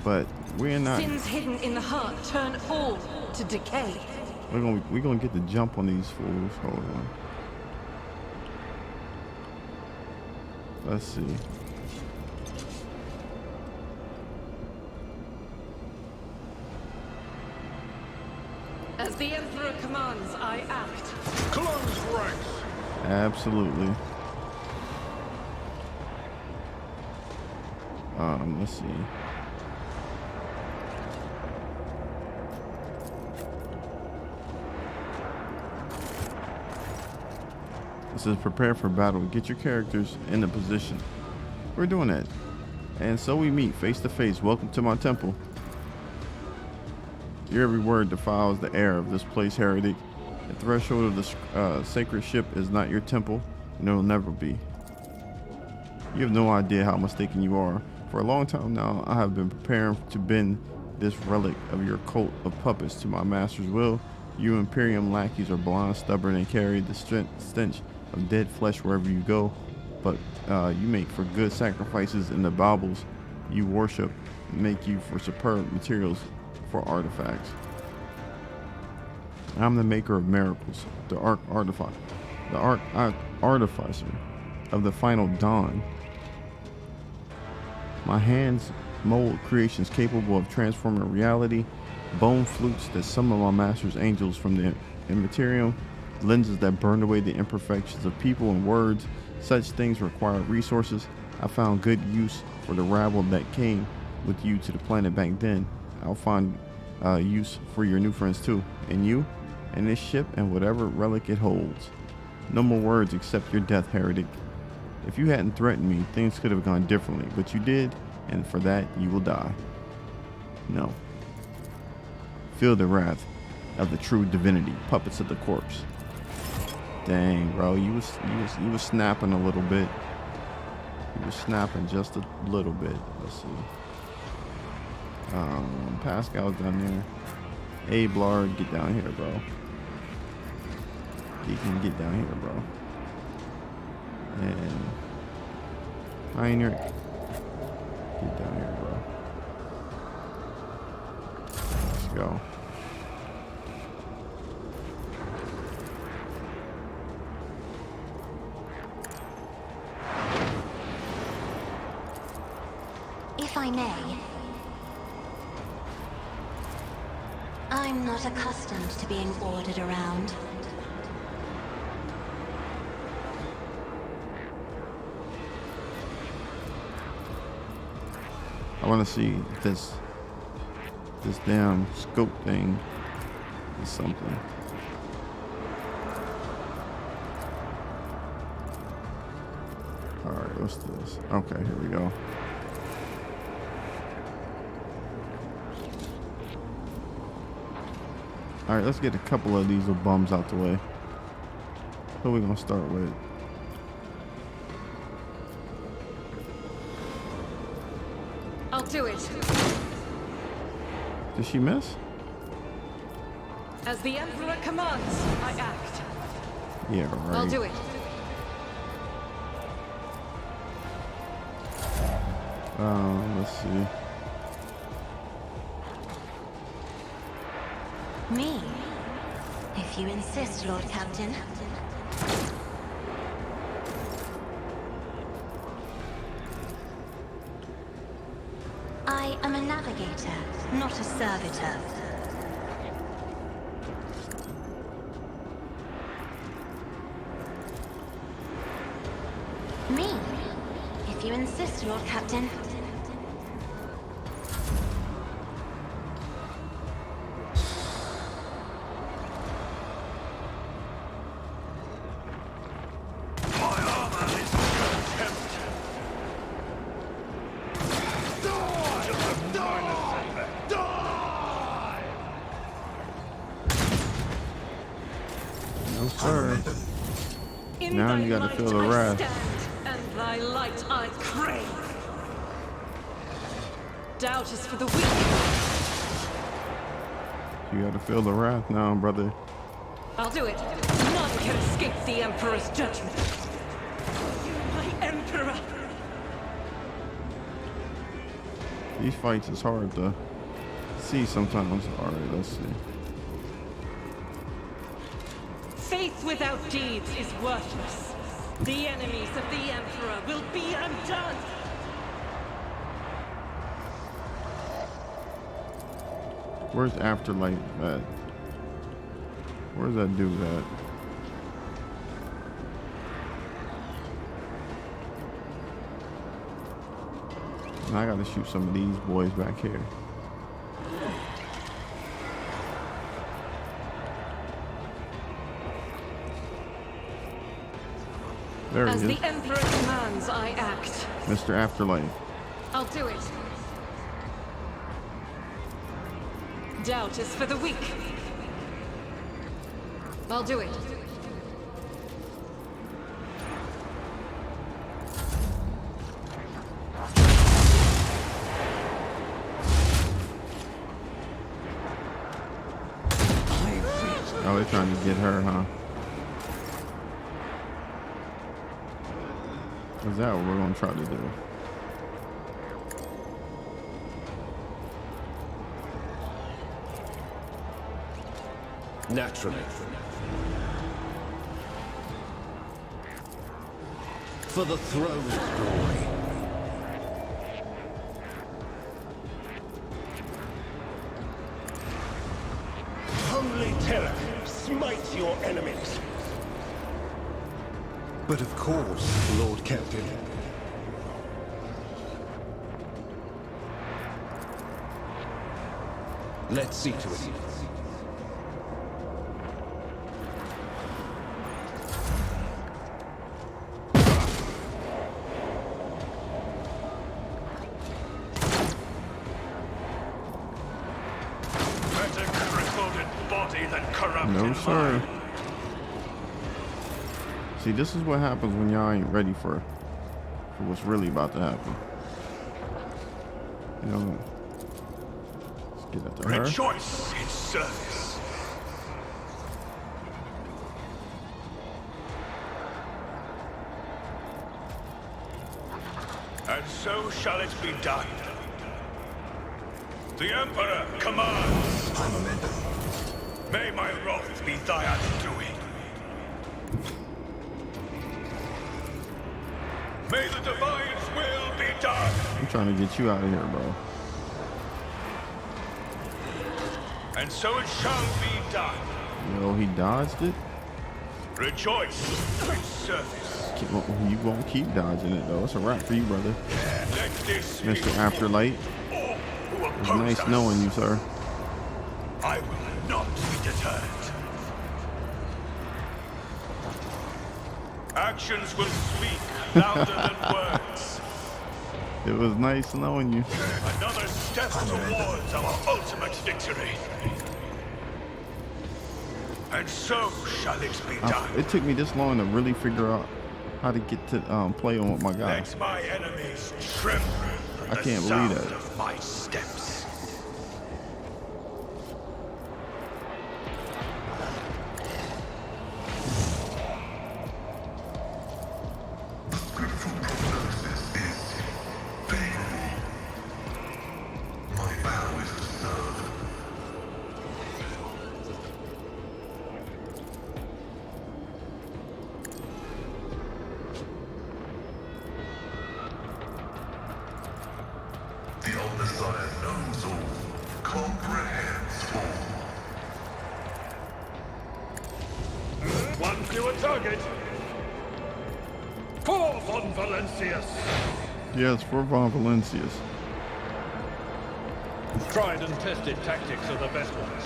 But we're not. Sins hidden in the heart turn all to decay. We're gonna get the jump on these fools. Hold on. Let's see. As the Emperor commands, I act. Close ranks. Absolutely. Let's see. This is prepare for battle. Get your characters in the position. We're doing that. And so we meet face to face. Welcome to my temple. Your every word defiles the air of this place, heretic. The threshold of the sacred ship is not your temple, and it will never be. You have no idea how mistaken you are. For a long time now, I have been preparing to bend this relic of your cult of puppets to my master's will. You Imperium lackeys are blind, stubborn, and carry the stench of dead flesh wherever you go. But you make for good sacrifices, and the baubles you worship make you for superb materials for artifacts. I'm the maker of miracles, the artificer of the final dawn. My hands mold creations capable of transforming reality, bone flutes that summon my master's angels from the immaterium, lenses that burn away the imperfections of people and words. Such things require resources. I found good use for the rabble that came with you to the planet back then. I'll find use for your new friends too, and you, and this ship, and whatever relic it holds. No more words except your death, heretic. If you hadn't threatened me, things could have gone differently, but you did, and for that you will die. No. Feel the wrath of the true divinity, puppets of the corpse. Dang, bro, you was snapping a little bit. You was snapping just a little bit. Let's see. Pascal's down there. Hey, Blard, get down here, bro. You can get down here, bro. And Pioneer, get down here, bro. Let's go. If I may, I'm not accustomed to being ordered around. I want to see if this damn scope thing is something. All right, what's this? Okay, here we go. All right, let's get a couple of these little bums out the way. Who are we gonna start with? Did she miss? As the Emperor commands, I act. Yeah, right. I'll do it. Let's see. Me? If you insist, Lord Captain. I am a navigator, not a servitor. Me? If you insist, Lord Captain. No, sir. In Now thy you gotta light feel the I wrath. stand, and thy light I crave. Doubt is for the weak. You gotta feel the wrath now, brother. I'll do it. None can escape the Emperor's judgment. My Emperor. These fights is hard to see sometimes. Alright, let's see. Faith without deeds is worthless. The enemies of the Emperor will be undone. Where's Afterlight at? Where's that dude at? And I gotta shoot some of these boys back here. There As he the is. Emperor commands, I act. Mr. Afterlight. I'll do it. Doubt is for the weak. I'll do it. Oh, they're trying to get her, huh? Is that what we're gonna try to do? Naturally. For the throne's glory. Holy terror, smite your enemies. But of course, Lord Captain. Let's see to it. Better crippled in body than corrupted No, sir. mind. See, this is what happens when y'all ain't ready for what's really about to happen. You know, let's get at her. Rejoice in service. And so shall it be done. The Emperor commands. May my wrath be thy undoing. May the Divine's will be done. I'm trying to get you out of here, bro. And so it shall be done. Yo, he dodged it. Rejoice in service. You won't keep dodging it, though. It's a wrap for you, brother. Let this Mr. be Afterlight. all who It's oppose nice us. knowing you, sir. I will not be deterred. Actions will speak louder than words. It was nice knowing you. Another step towards our ultimate victory. And so shall it be done. It took me this long to really figure out how to get to play on with my guy. Let my enemies tremble I at the can't believe sound that. of my steps. target! For von Valencius! Yes, for Von Valencius. Tried and tested tactics are the best ones.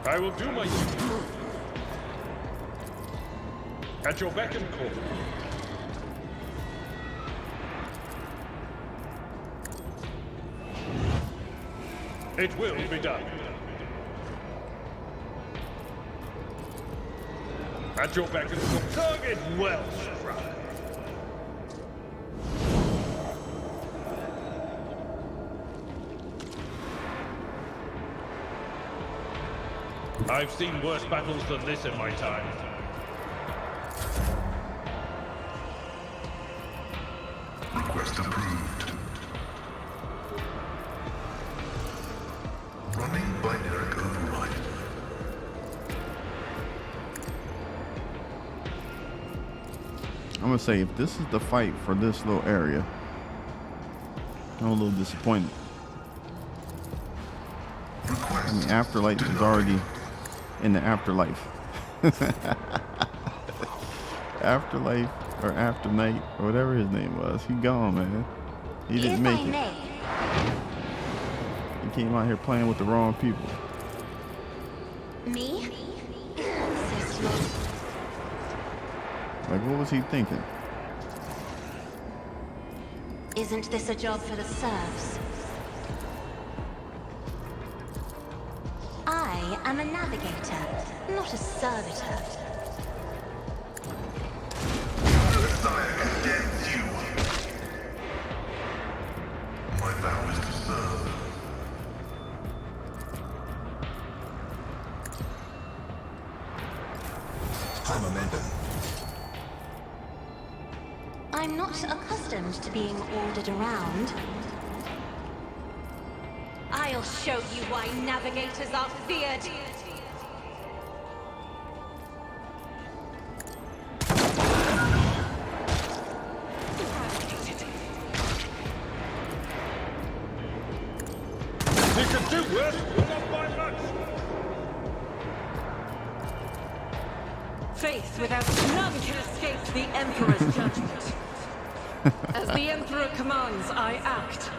I will do my duty. At your beck and call. It will be done. At your beck and call. Target well struck. I've seen worse battles than this in my time. Request approved. Running binary override. I'm gonna say if this is the fight for this little area, I'm a little disappointed. I mean, Afterlight is already in the afterlife. Afterlife or Afternight or whatever his name was. He gone, man. He didn't make it. He came out here playing with the wrong people. Me? Like, what was he thinking? Isn't this a job for the serfs? I am a navigator, not a servitor. Messiah condemns you. My vow is to serve. High momentum. I'm not accustomed to being ordered around. I'll show you why navigators are feared. You can do worse, not by much. Faith without none can escape the Emperor's judgment. As the Emperor commands, I act.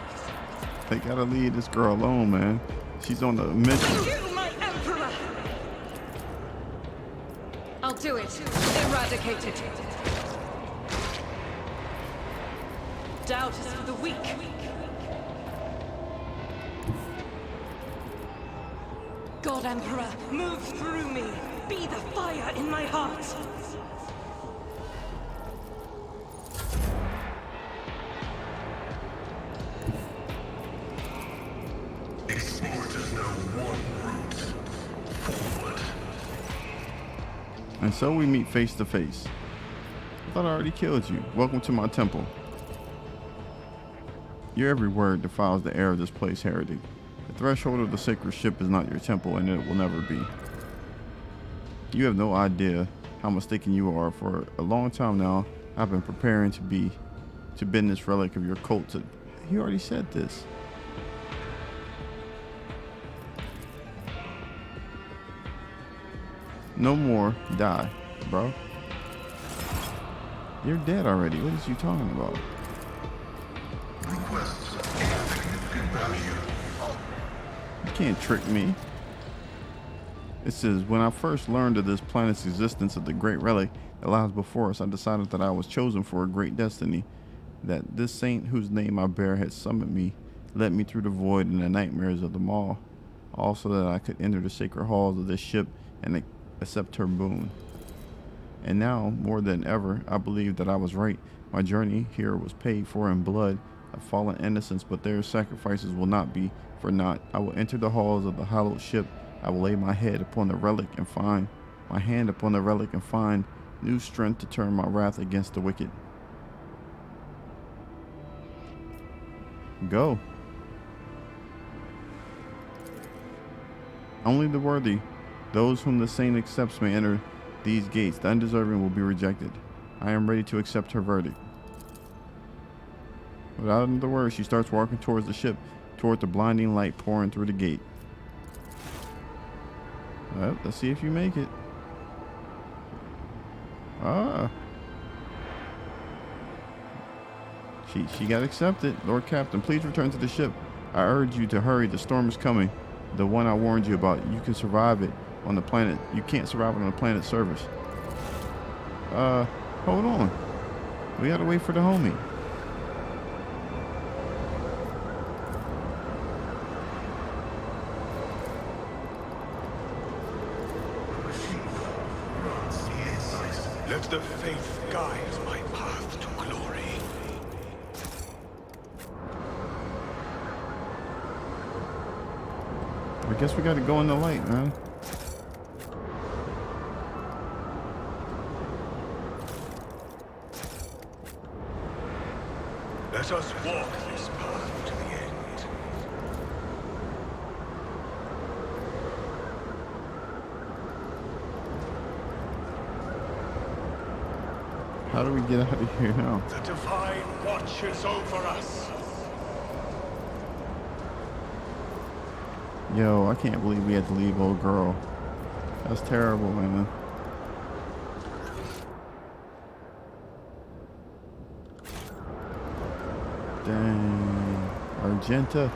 They gotta leave this girl alone, man. She's on the mission. You, my Emperor! I'll do it. Eradicate it. Doubt is for the weak. God, Emperor, move through me. Be the fire in my heart. Explorers know one route forward. And so we meet face to face. I thought I already killed you. Welcome to my temple. Your every word defiles the air of this place, heretic. The threshold of the sacred ship is not your temple, and it will never be. You have no idea how mistaken you are. For a long time now, I've been preparing to bend this relic of your cult to... He already said this. No more. Die, bro. You're dead already. What is you talking about? Requests significant value. You can't trick me. It says, when I first learned of this planet's existence of the great relic that lies before us, I decided that I was chosen for a great destiny, that this saint whose name I bear had summoned me, led me through the void and the nightmares of the maw, also that I could enter the sacred halls of this ship and accept her boon. And now, more than ever, I believe that I was right. My journey here was paid for in blood of fallen innocents, but their sacrifices will not be for naught. I will enter the halls of the hallowed ship. I will lay my head upon the relic and find my hand upon the relic and find new strength to turn my wrath against the wicked. Go. Only the worthy, those whom the saint accepts, may enter these gates. The undeserving will be rejected. I am ready to accept her verdict. Without another word, she starts walking towards the ship, toward the blinding light pouring through the gate. Well, let's see if you make it. Ah. She got accepted. Lord Captain, please return to the ship. I urge you to hurry. The storm is coming. The one I warned you about. You can survive it on the planet. You can't survive it on the planet service. Hold on. We gotta wait for the homie. Let the faith guide my path to glory. I guess we gotta go in the light, man. Let us walk this path to the end. How do we get out of here now? The divine watches over us. Yo, I can't believe we had to leave old girl. That's terrible, man. Dang. Argenta.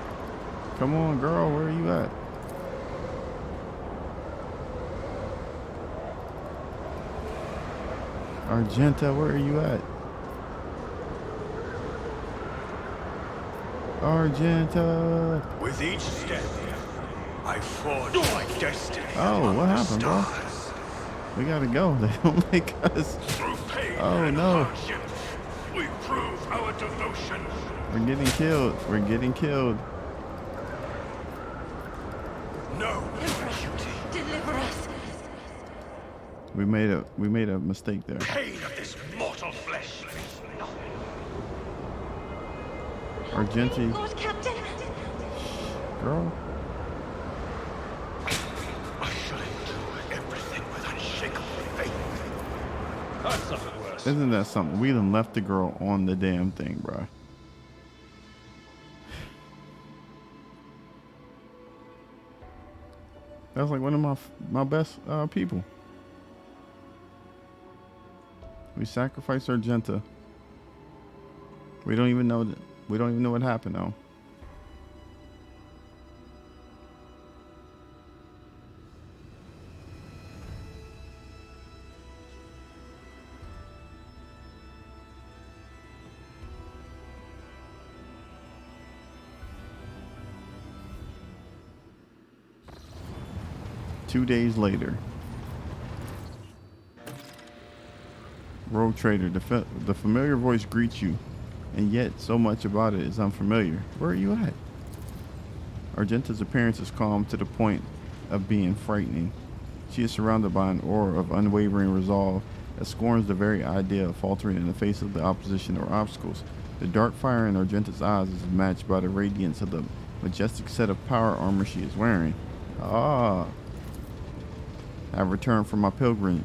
Come on, girl. Where are you at? Argenta, where are you at? Argenta. With each step, I forge my destiny. Oh, among what the happened, bro? stars. We gotta go. They don't make us. Through pain Oh, and no. hardship, we prove our devotion. We're getting killed. We're getting killed. No Emperor, duty. deliver us. We made a mistake there. Pain of this mortal flesh. Argenti, Lord Captain. girl. I shall endure everything with unshakable faith. I've suffered worse. Isn't that something? We done left the girl on the damn thing, bro. That was like one of my best people. We sacrificed Argenta. We don't even know that. We don't even know what happened though. Two days later. Rogue Trader, the familiar voice greets you, and yet so much about it is unfamiliar. Where are you at? Argenta's appearance is calm to the point of being frightening. She is surrounded by an aura of unwavering resolve that scorns the very idea of faltering in the face of the opposition or obstacles. The dark fire in Argenta's eyes is matched by the radiance of the majestic set of power armor she is wearing. Ah. I have returned from my pilgrim,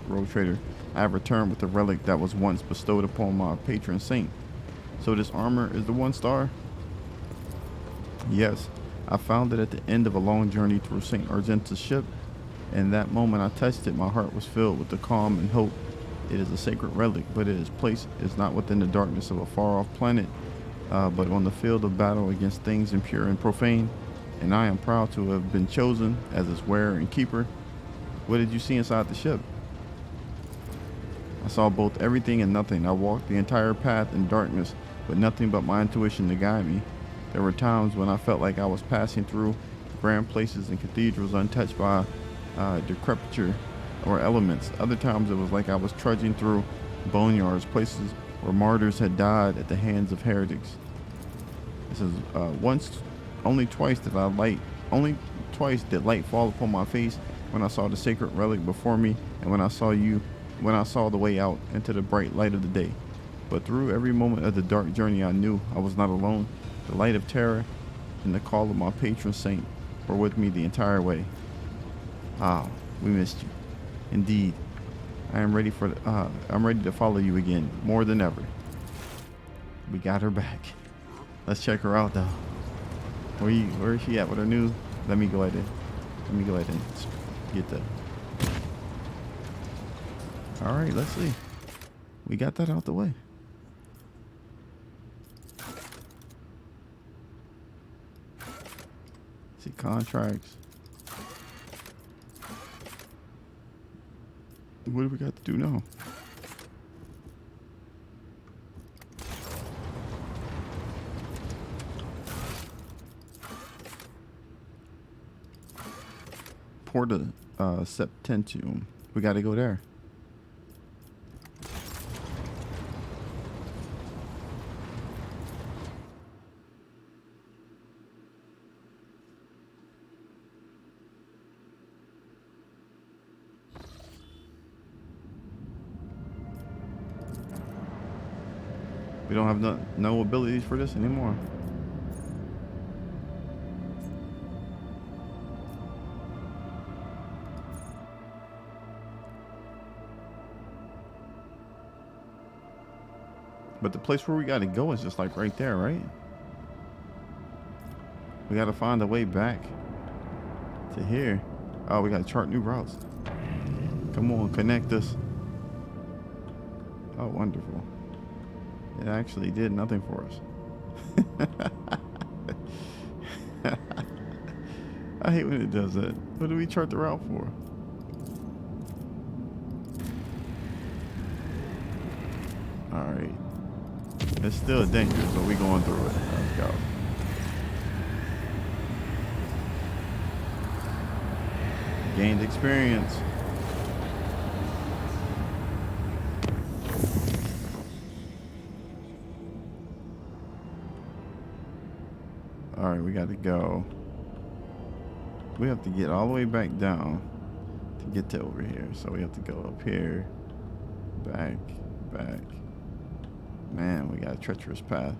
Rogue Trader. I have returned with the relic that was once bestowed upon my patron saint. So this armor is the 1 star? Yes, I found it at the end of a long journey through St. Argenta's ship. In that moment I touched it, my heart was filled with the calm and hope. It is a sacred relic, but its place is not within the darkness of a far-off planet, but on the field of battle against things impure and profane. And I am proud to have been chosen as its wearer and keeper. What did you see inside the ship? I saw both everything and nothing. I walked the entire path in darkness, with nothing but my intuition to guide me. There were times when I felt like I was passing through grand places and cathedrals untouched by decrepitude or elements. Other times it was like I was trudging through boneyards, places where martyrs had died at the hands of heretics. It says, only twice did light fall upon my face, when I saw the sacred relic before me, and when I saw the way out into the bright light of the day. But through every moment of the dark journey, I knew I was not alone. The light of terror and the call of my patron saint were with me the entire way. Ah, we missed you. Indeed, I'm ready to follow you again, more than ever. We got her back. Let's check her out though. Where is she at with her new? Let me go ahead and Get that. All right, let's see. We got that out the way. See contracts. What do we got to do now? Porta Septentrium. We got to go there. We don't have no abilities for this anymore. But the place where we gotta go is just like right there, right? We gotta find a way back to here. Oh, we gotta chart new routes. Come on, connect us. Oh, wonderful. It actually did nothing for us. I hate when it does that. What do we chart the route for? Alright. It's still dangerous, but we going through it. Let's go. Gained experience. Alright, we got to go. We have to get all the way back down to get to over here. So we have to go up here, back. Man, we got a treacherous path.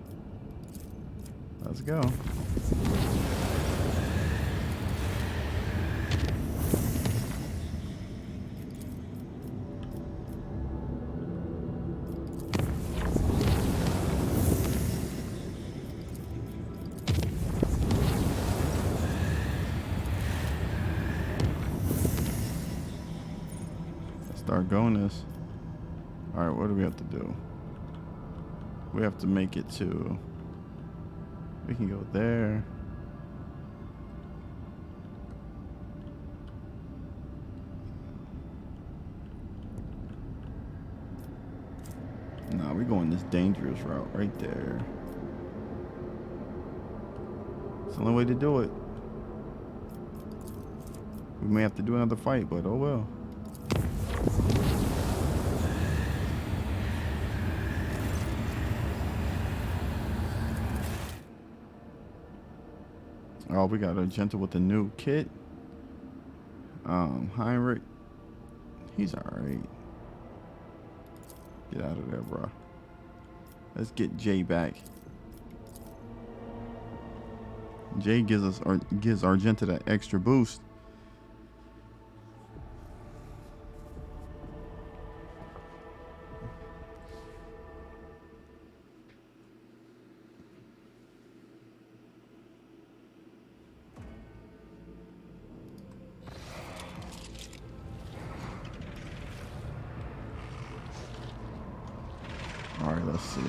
Let's go. Let's start going this. All right, what do we have to do? We have to make it to, we can go there. Nah, we're going this dangerous route right there. It's the only way to do it. We may have to do another fight, but oh well. Oh, we got Argenta with a new kit. Heinrich, he's alright. Get out of there, bro. Let's get Jay back. Jay gives Argenta that extra boost. Alright, let's see.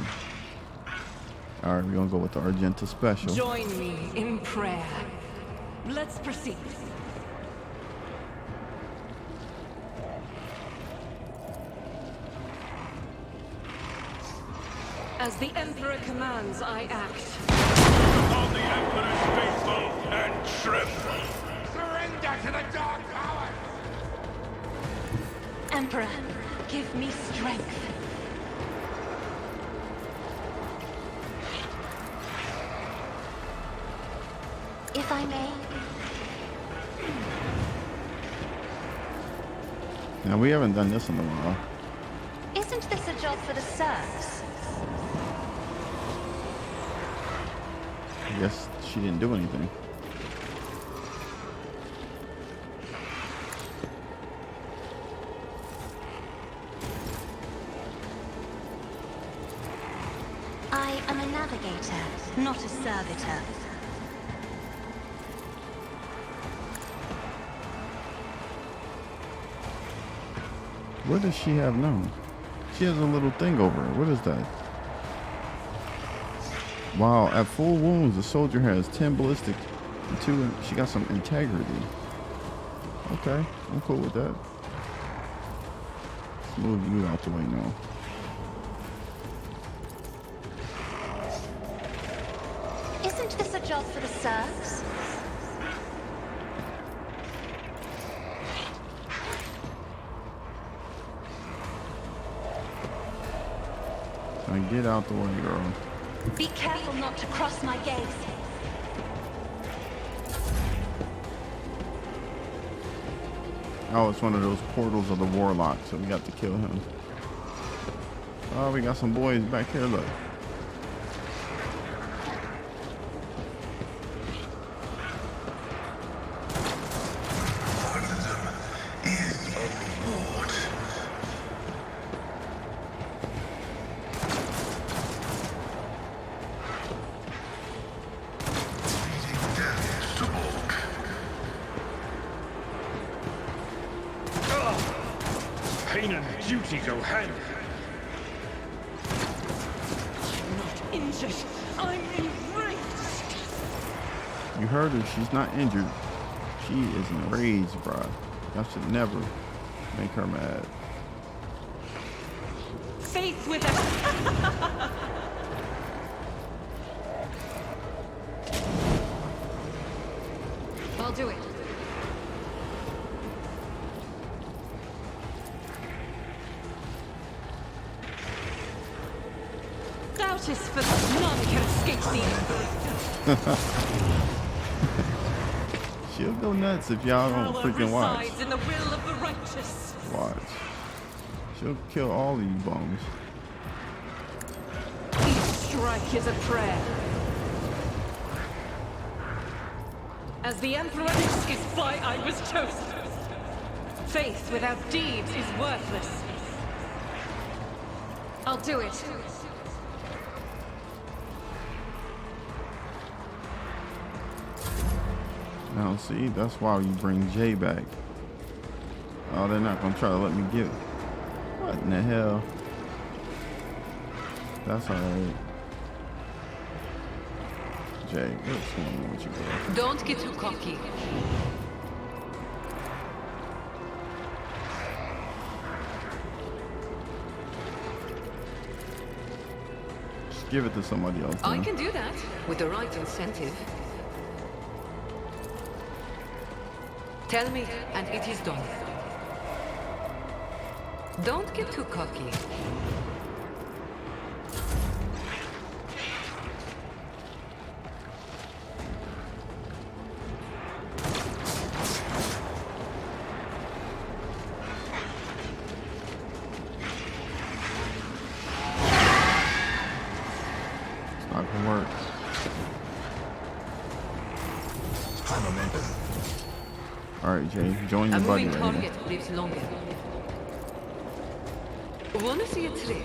Alright, we're gonna go with the Argenta special. Join me in prayer. Let's proceed. As the Emperor commands, I act. On the Emperor's faithful and tremble. Surrender to the Dark Powers! Emperor, give me strength. If I may. Now, we haven't done this in a while. Isn't this a job for the serfs? I guess she didn't do anything. I am a navigator, not a servitor. What does she have now? She has a little thing over her. What is that? Wow, at full wounds, the soldier has 10 ballistic and 2. She got some integrity. Okay, I'm cool with that. Let's move you out the way now. Isn't this a job for the serfs? Now get out the way, girl. Be careful not to cross my gaze. Oh, it's one of those portals of the warlock, so we got to kill him. Oh, we got some boys back here, look. Pain and duty go hand. I'm not injured. I'm enraged. You heard her, she's not injured. She is enraged, bruh. Y'all should never make her mad. Faith without... I'll do it. Doubt is for none can escape the Emperor. She'll go nuts if y'all don't Power freaking watch. resides in the will of the righteous. Watch. She'll kill all of you bums. Each strike is a prayer. As the Emperor is why I was chosen. Faith without deeds is worthless. I'll do it. Now see, that's why you bring Jay back. Oh, they're not gonna try to let me get it. What in the hell? That's alright. Jay, what's going on with you, bro? Don't get too cocky. Just give it to somebody else. I Then. can do that with the right incentive. Tell me, and it is done. Don't get too cocky. It's not gonna work. High momentum. Alright, Jay, join A your buddy moving right target now. lives longer. Wanna see a trick?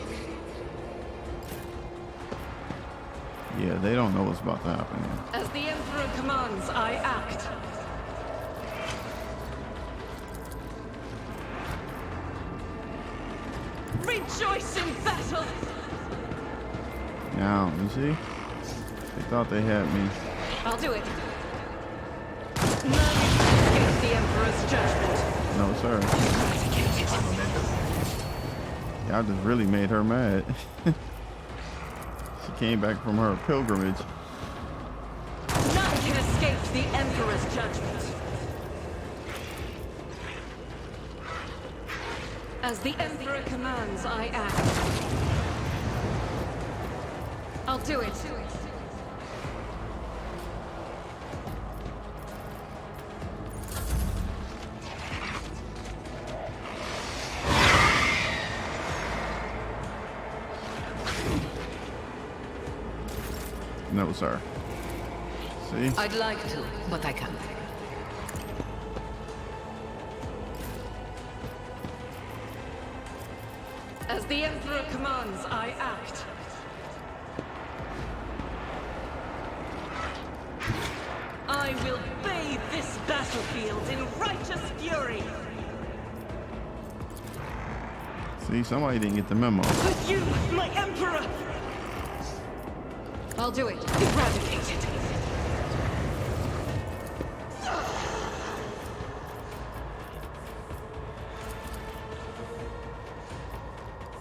Yeah, they don't know what's about to happen now. As the Emperor commands, I act. Rejoice in battle! Now, you see? They thought they had me. I'll do it. None can escape the Emperor's judgment. No, sir. High momentum. Y'all just really made her mad. She came back from her pilgrimage. None can escape the Emperor's judgment. As the Emperor commands, I act. I'll do it. No, sir. See? I'd like to, but I can't. As the Emperor commands, I act. I will bathe this battlefield in righteous fury. See, somebody didn't get the memo. With you, my Emperor! I'll do it. Eradicate it.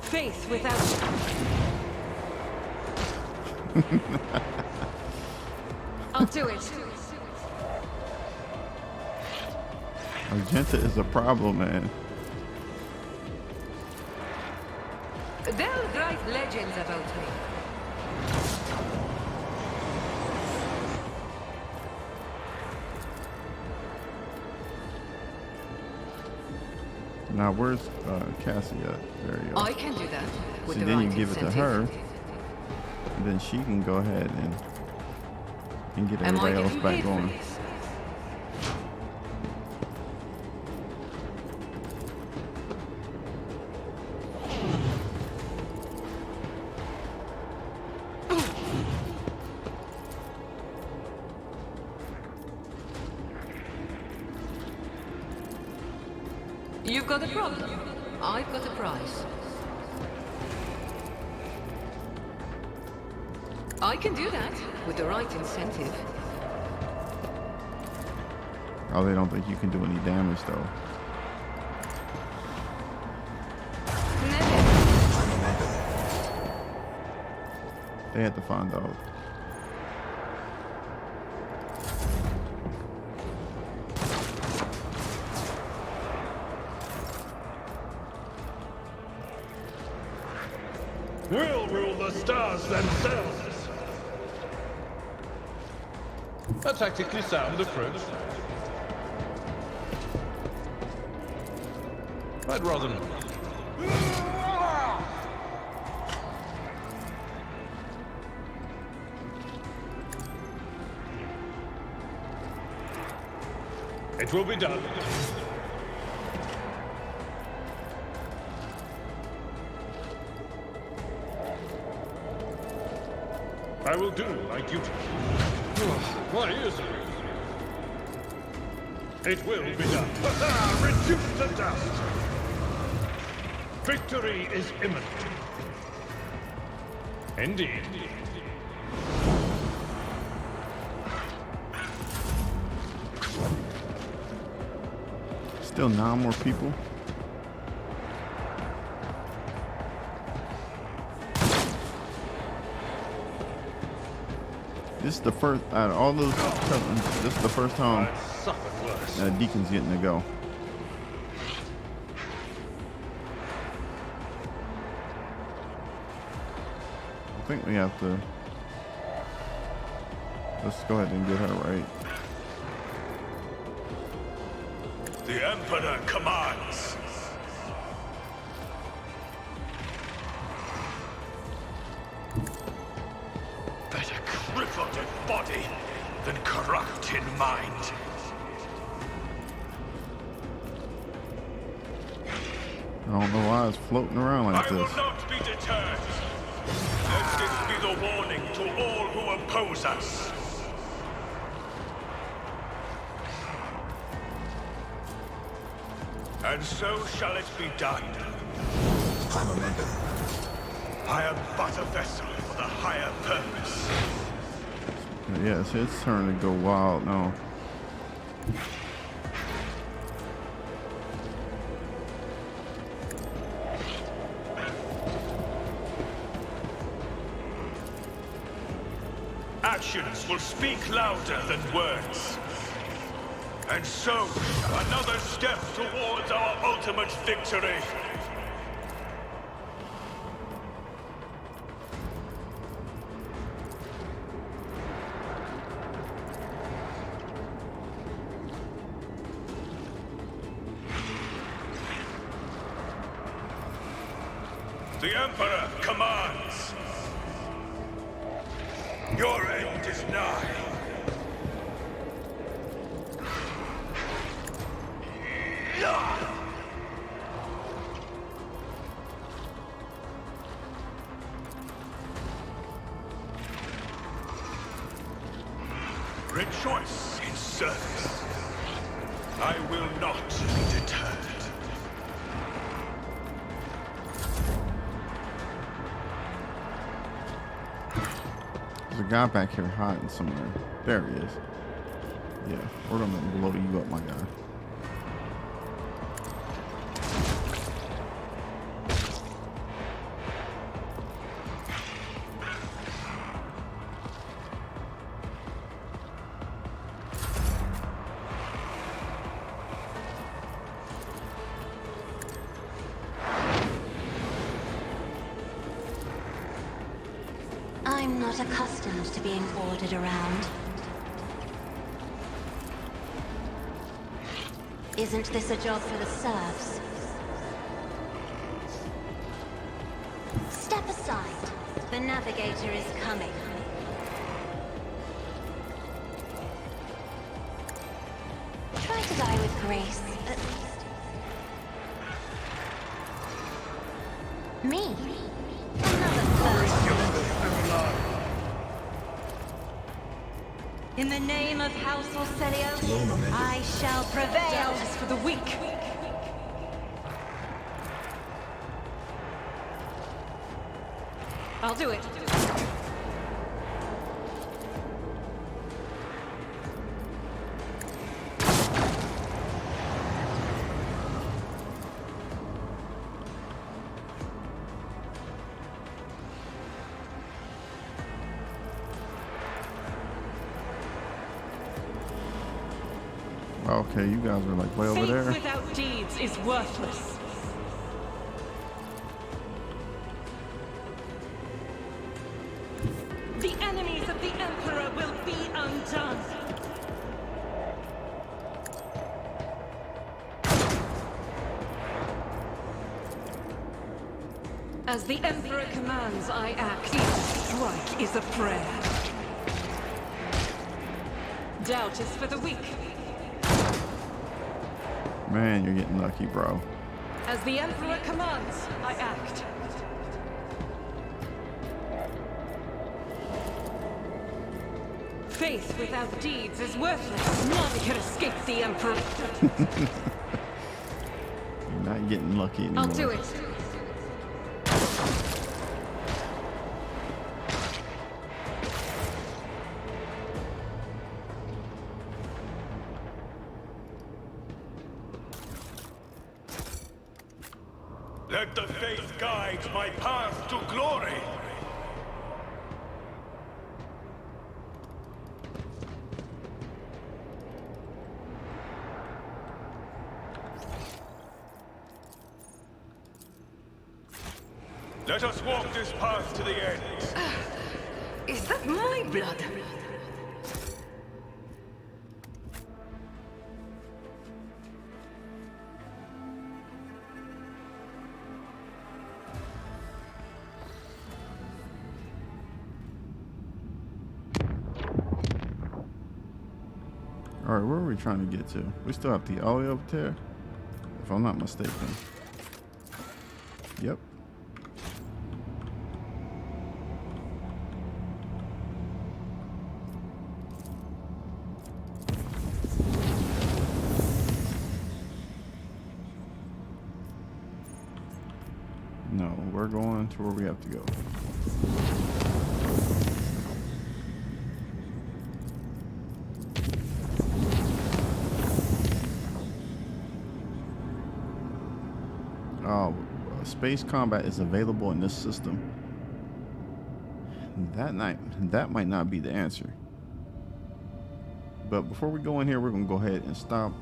Faith without... I'll do it. Argenta is a problem, man. They'll write legends about me. Now, where's Cassie at? There you go. I can do that. With See, the then right you give it to incentive. her, and then she can go ahead and get Am I everybody else getting back paid for going. this? You've got a problem. I've got a prize. I can do that with the right incentive. Oh, they don't think you can do any damage, though. They had to find out. We'll rule the stars themselves. A tactically sound approach. I'd rather not. It will be done. I will do my duty. My ears are ringing. It will be done. Reduced to dust. Victory is imminent. Indeed. Still 9 more people. This is the first out of all those cousins. This is the first time I've suffered worse. Deacon's getting to go. I think we have to. Let's go ahead and get her right. The Emperor commands. Better crippled in body than corrupt in mind. I don't know why it's floating around like I will this. not be deterred. Let this be the warning to all who oppose us. And so shall it be done. Momentum. I am but a vessel for the higher purpose. Yeah, it's his turn to go wild now. Actions will speak louder than words. And so, another step towards our ultimate victory. The Emperor commands. Your end is nigh. Rejoice in service. I will not be deterred. There's a guy back here hiding somewhere. There he is. Yeah, we're gonna blow you up, my guy. I'm not accustomed to being ordered around. Isn't this a job for the serfs? Step aside. The navigator is coming. Try to die with grace, at least. Me? Another first. In the name of House Orselio, I shall prevail. Justice for the weak. I'll do it. Okay, you guys are like way over there. Faith without deeds is worthless. The enemies of the Emperor will be undone. As the Emperor commands, I act. Each strike is a prayer. Doubt is for the weak. Man, you're getting lucky, bro. As the Emperor commands, I act. Faith without deeds is worthless. None can escape the Emperor. You're not getting lucky anymore. I'll do it. Let the faith guide my path to glory. Let us walk this path to the end. Is that my blood? All right, where are we trying to get to? We still have the alley up there, if I'm not mistaken. Yep. No, we're going to where we have to go. Space combat is available in this system. That might not be the answer. But before we go in here, we're gonna go ahead and stop.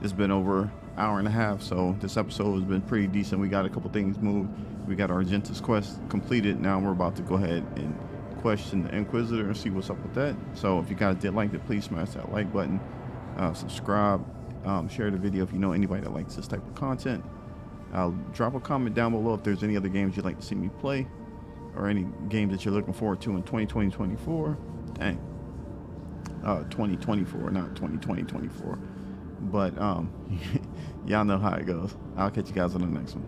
It's been over an hour and a half, so this episode has been pretty decent. We got a couple things moved. We got our Argentus quest completed. Now we're about to go ahead and question the Inquisitor and see what's up with that. So if you guys did like it, please smash that like button, subscribe, share the video if you know anybody that likes this type of content. Drop a comment down below if there's any other games you'd like to see me play, or any games that you're looking forward to in 2024. Dang. 2024, not 2024. But y'all know how it goes. I'll catch you guys on the next one.